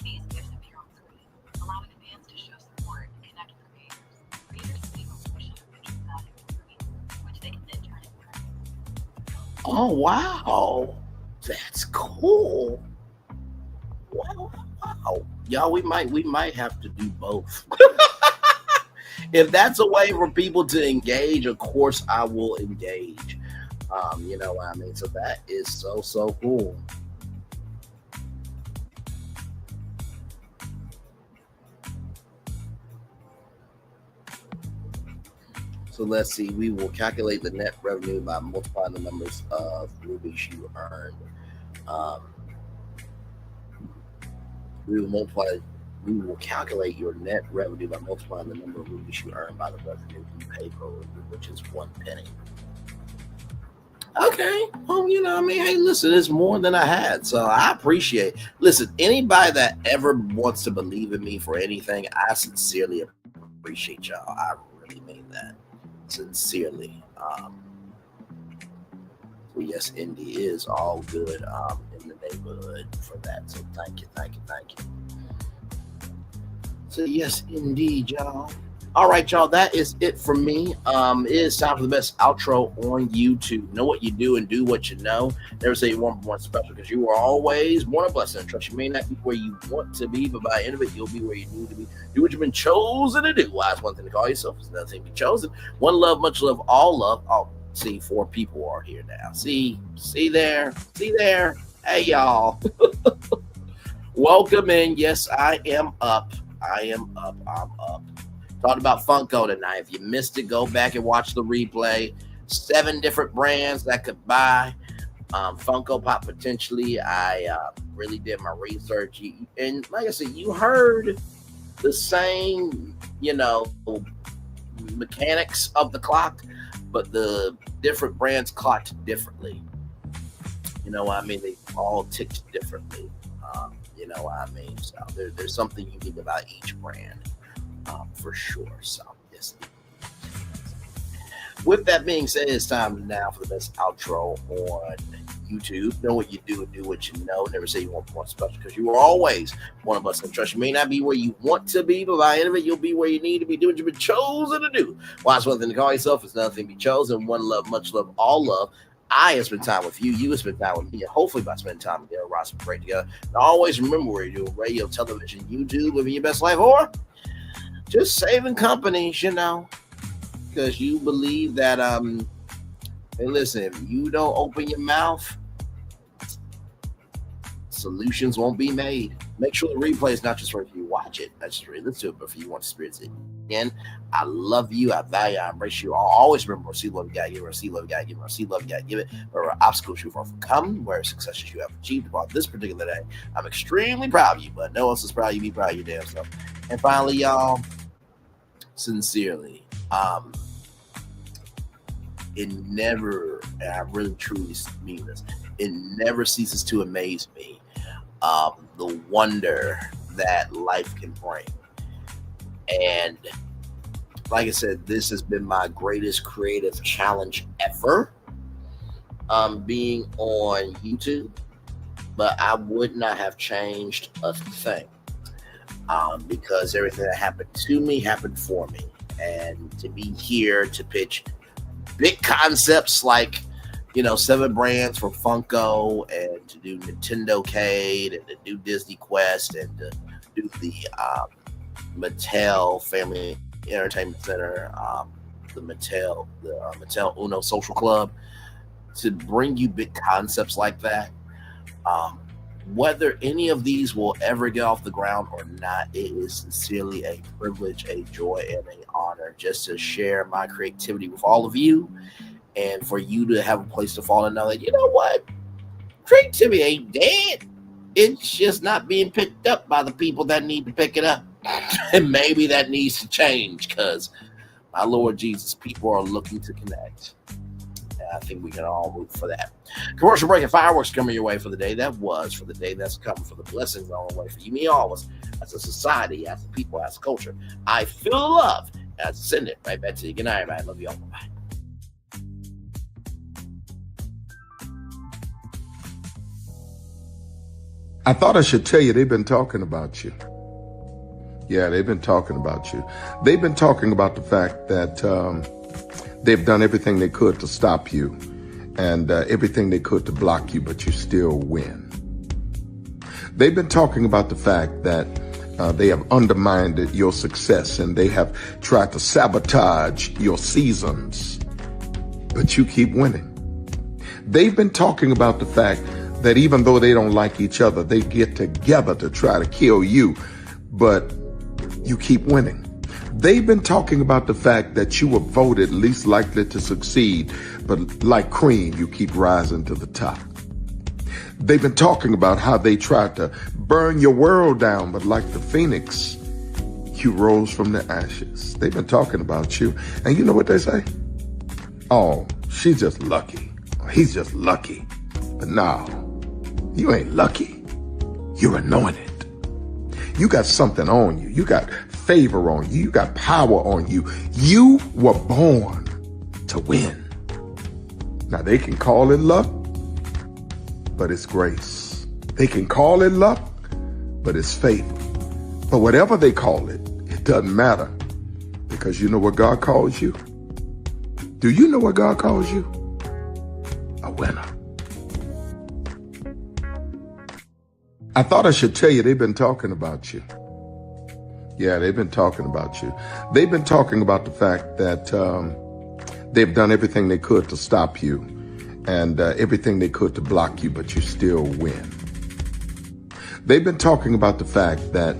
these gifts appear on screen, allowing fans to show support and connect with creators. Creators receive a portion of virtual value in screen, which they can then turn into currency. Oh wow, that's cool. Wow. Y'all, we might have to do both. If that's a way for people to engage, of course I will engage. You know what I mean? So that is so cool. So let's see. We will calculate the net revenue by multiplying the numbers of rubies you earned. We will calculate your net revenue by multiplying the number of rubies you earn by the revenue you pay per rupee, which is 1 penny. Okay. Well, you know what I mean? Hey, listen, it's more than I had, so I appreciate it. Listen, anybody that ever wants to believe in me for anything, I sincerely appreciate y'all. I really mean that. Sincerely. So yes, Indy is all good in the neighborhood for that. So thank you. So yes, indeed, y'all. All right, y'all. That is it for me. It is time for the best outro on YouTube. Know what you do and do what you know. Never say you weren't born special, because you are always born a blessing. Trust you may not be where you want to be, but by the end of it, you'll be where you need to be. Do what you've been chosen to do. Why is one thing to call yourself? It's another thing to be chosen. One love, much love, all love. Oh, see, 4 people are here now. See there. Hey, y'all. Welcome in. Yes, I am up. I'm up. Talked about Funko tonight. If you missed it, go back and watch the replay. 7 different brands that could buy Funko Pop potentially. I really did my research. And like I said, you heard the same, mechanics of the clock, but the different brands clocked differently. You know what I mean? They all ticked differently. You know what I mean? So there's something unique about each brand. For sure. So yes. With that being said, it's time now for the best outro on YouTube. Know what you do and do what you know. Never say you want more special, because you are always one of us. And trust you may not be where you want to be, but by the end of it, you'll be where you need to be. Do what you've been chosen to do. Why it's one thing to call yourself, it's another thing to be chosen. One love, much love, all love. I have spent time with you. You have spent time with me. And hopefully by spending time together, we're awesome, great together. And always remember where you're doing radio, television, YouTube, living your best life, or just saving companies, because you believe that, hey, listen, if you don't open your mouth, solutions won't be made. Make sure the replay is not just for you watch it, not just for you listen to it, but for you want to experience it. Again, I love you, I value, I embrace you. I'll always remember, see love you gotta give, or see love you gotta give, or see love you gotta give it. Where obstacles you've overcome, where successes you have achieved upon this particular day, I'm extremely proud of you, but no one else is proud of you. Be proud of your damn self. And finally, y'all, sincerely, it never, and I really truly mean this, it never ceases to amaze me, the wonder that life can bring. And like I said, this has been my greatest creative challenge ever, being on YouTube, but I would not have changed a thing, because everything that happened to me happened for me. And to be here to pitch big concepts like, 7 brands for Funko, and to do Nintendo Cade, and to do Disney Quest, and to do the Mattel Family Entertainment Center, the Mattel Uno Social Club, to bring you big concepts like that. Whether any of these will ever get off the ground or not, it is sincerely a privilege, a joy, and an honor just to share my creativity with all of you, and for you to have a place to fall and know that, you know what? Creativity ain't dead. It's just not being picked up by the people that need to pick it up. And maybe that needs to change, because My Lord Jesus, people are looking to connect. And I think we can all root for that. Commercial break and fireworks coming your way for the day that was, for the day that's coming, for the blessings on the way for you, me, always, as a society, as a people, as a culture. I feel the love, and I send it right back to you. Good night, everybody. Love you all. Bye-bye. I thought I should tell you they've been talking about you. Yeah, they've been talking about you. They've been talking about the fact that they've done everything they could to stop you and everything they could to block you, but you still win. They've been talking about the fact that they have undermined your success and they have tried to sabotage your seasons, but you keep winning. They've been talking about the fact that even though they don't like each other, they get together to try to kill you, but you keep winning. They've been talking about the fact that you were voted least likely to succeed, but like cream, you keep rising to the top. They've been talking about how they tried to burn your world down, but like the phoenix, you rose from the ashes. They've been talking about you, and you know what they say? Oh, she's just lucky. He's just lucky. But no, you ain't lucky. You're anointed. You got something on you. You got favor on you. You got power on you. You were born to win. Now they can call it luck, but it's grace. They can call it luck, but it's favor. But whatever they call it, it doesn't matter, because you know what God calls you? Do you know what God calls you? A winner. I thought I should tell you they've been talking about you. Yeah, they've been talking about you. They've been talking about the fact that they've done everything they could to stop you and everything they could to block you, but you still win. They've been talking about the fact that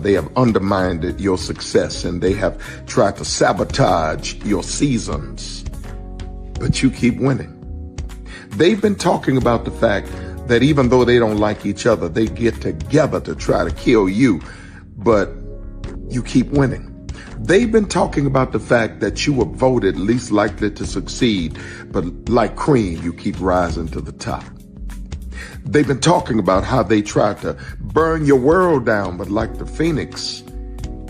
they have undermined your success and they have tried to sabotage your seasons, but you keep winning. They've been talking about the fact that even though they don't like each other, they get together to try to kill you, but you keep winning. They've been talking about the fact that you were voted least likely to succeed, but like cream, you keep rising to the top. They've been talking about how they tried to burn your world down, but like the phoenix,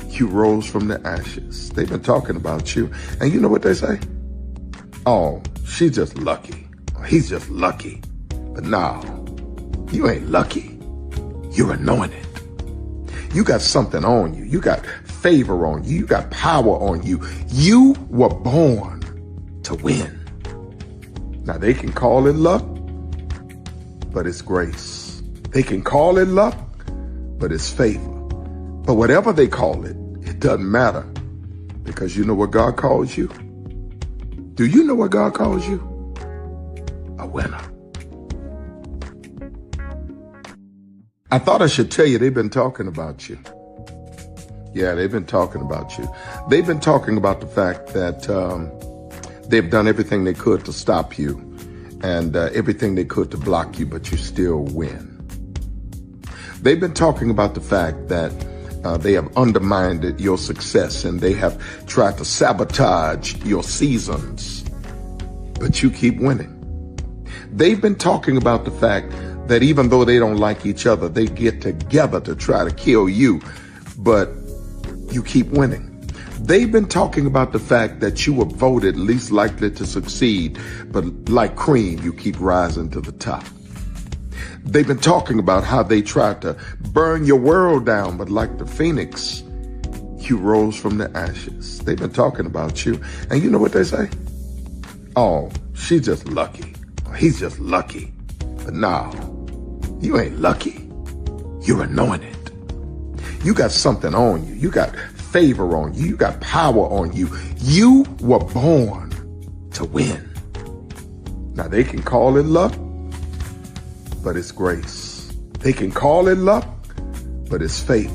you rose from the ashes. They've been talking about you, and you know what they say? Oh, she's just lucky. He's just lucky. But no, you ain't lucky. You're anointed. You got something on you. You got favor on you. You got power on you. You were born to win. Now they can call it luck, but it's grace. They can call it luck, but it's favor. But whatever they call it, it doesn't matter, because you know what God calls you? Do you know what God calls you? A winner. I thought I should tell you they've been talking about you. Yeah, they've been talking about you. They've been talking about the fact that they've done everything they could to stop you and everything they could to block you, but you still win. They've been talking about the fact that they have undermined your success and they have tried to sabotage your seasons, but you keep winning. They've been talking about the fact that even though they don't like each other, they get together to try to kill you, but you keep winning. They've been talking about the fact that you were voted least likely to succeed, but like cream, you keep rising to the top. They've been talking about how they tried to burn your world down, but like the phoenix, you rose from the ashes. They've been talking about you, and you know what they say? Oh, she's just lucky. He's just lucky. But no, you ain't lucky. You're anointed. You got something on you. You got favor on you. You got power on you. You were born to win. Now they can call it luck, but it's grace. They can call it luck, but it's favor.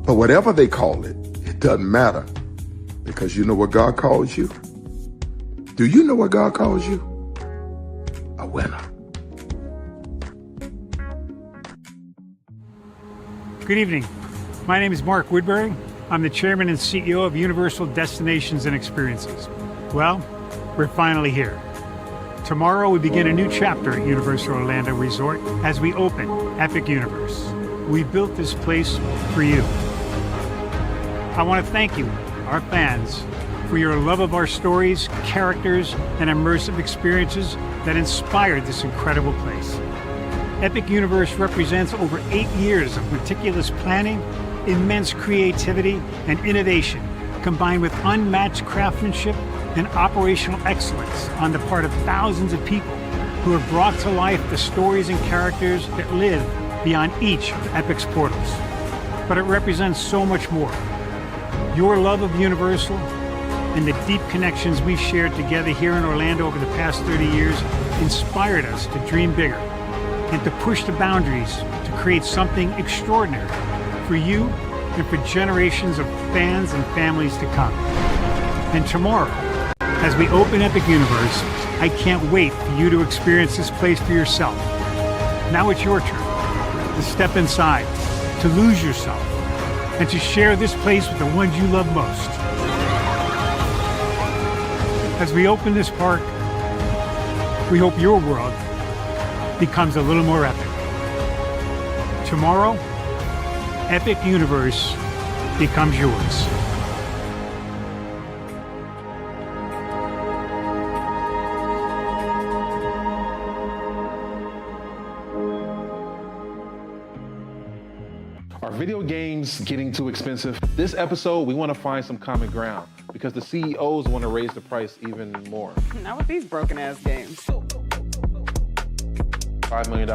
But whatever they call it, it doesn't matter, because you know what God calls you? Do you know what God calls you? A winner. Good evening. My name is Mark Woodbury. I'm the chairman and CEO of Universal Destinations and Experiences. Well, we're finally here. Tomorrow we begin a new chapter at Universal Orlando Resort as we open Epic Universe. We built this place for you. I want to thank you, our fans, for your love of our stories, characters, and immersive experiences that inspired this incredible place. Epic Universe represents over 8 years of meticulous planning, immense creativity, and innovation, combined with unmatched craftsmanship and operational excellence on the part of thousands of people who have brought to life the stories and characters that live beyond each of Epic's portals. But it represents so much more. Your love of Universal and the deep connections we've shared together here in Orlando over the past 30 years inspired us to dream bigger and to push the boundaries to create something extraordinary for you and for generations of fans and families to come. And tomorrow, as we open Epic Universe, I can't wait for you to experience this place for yourself. Now it's your turn to step inside, to lose yourself, and to share this place with the ones you love most. As we open this park, we hope your world becomes a little more epic. Tomorrow, Epic Universe becomes yours. Are video games getting too expensive? This episode, we want to find some common ground because the CEOs want to raise the price even more. Not with these broken-ass games. $5 million.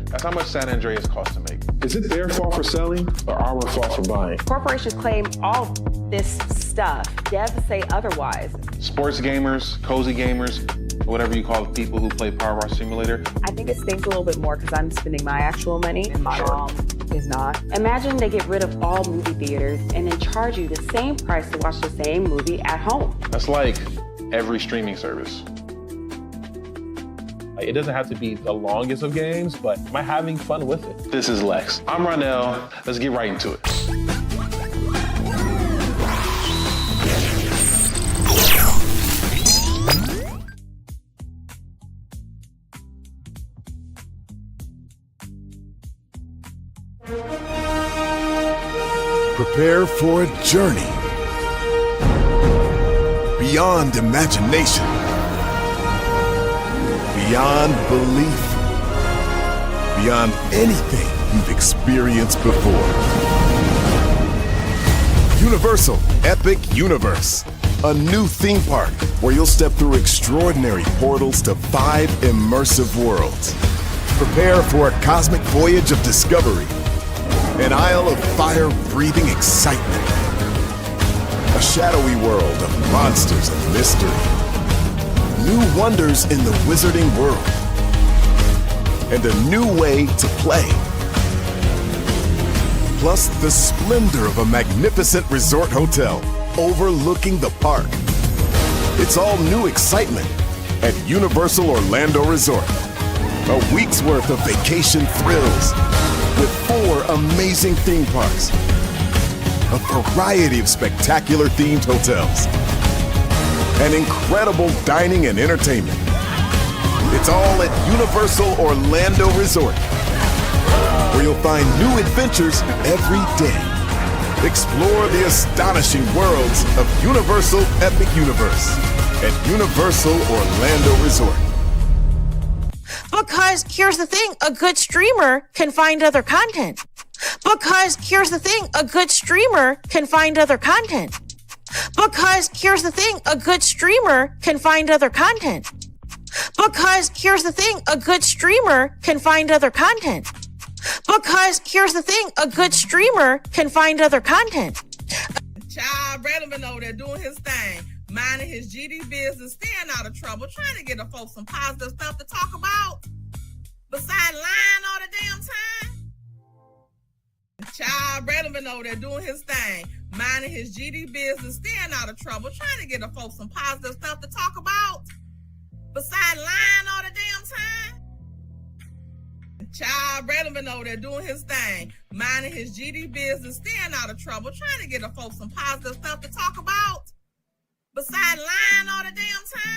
That's how much San Andreas costs to make. Is it their fault for selling or our fault for buying? Corporations claim all this stuff. Devs say otherwise. Sports gamers, cozy gamers, whatever you call the people who play Power Wash Simulator. I think it stinks a little bit more because I'm spending my actual money and my mom is not. Imagine they get rid of all movie theaters and then charge you the same price to watch the same movie at home. That's like every streaming service. It doesn't have to be the longest of games, but am I having fun with it? This is Lex. I'm Ronell. Let's get right into it. Prepare for a journey beyond imagination, beyond belief, beyond anything you've experienced before. Universal Epic Universe, a new theme park where you'll step through extraordinary portals to 5 immersive worlds. Prepare for a cosmic voyage of discovery, an isle of fire-breathing excitement, a shadowy world of monsters and mystery, new wonders in the wizarding world, and a new way to play. Plus the splendor of a magnificent resort hotel overlooking the park. It's all new excitement at Universal Orlando Resort. A week's worth of vacation thrills with 4 amazing theme parks, a variety of spectacular themed hotels, and incredible dining and entertainment. It's all at Universal Orlando Resort, where you'll find new adventures every day. Explore the astonishing worlds of Universal Epic Universe at Universal Orlando Resort. Because here's the thing, a good streamer can find other content. Because here's the thing, a good streamer can find other content. Because here's the thing, a good streamer can find other content. Because here's the thing, a good streamer can find other content. Because here's the thing, a good streamer can find other content. Child, Braylon been over there doing his thing, minding his GD business, staying out of trouble, trying to get the folks some positive stuff to talk about. Besides lying all the damn time. Child, Braylon been over there doing his thing, minding his GD business, staying out of trouble, trying to get the folks some positive stuff to talk about. Besides lying all the damn time. Child, Braylon been over there doing his thing, minding his GD business, staying out of trouble, trying to get the folks some positive stuff to talk about. Besides lying all the damn time.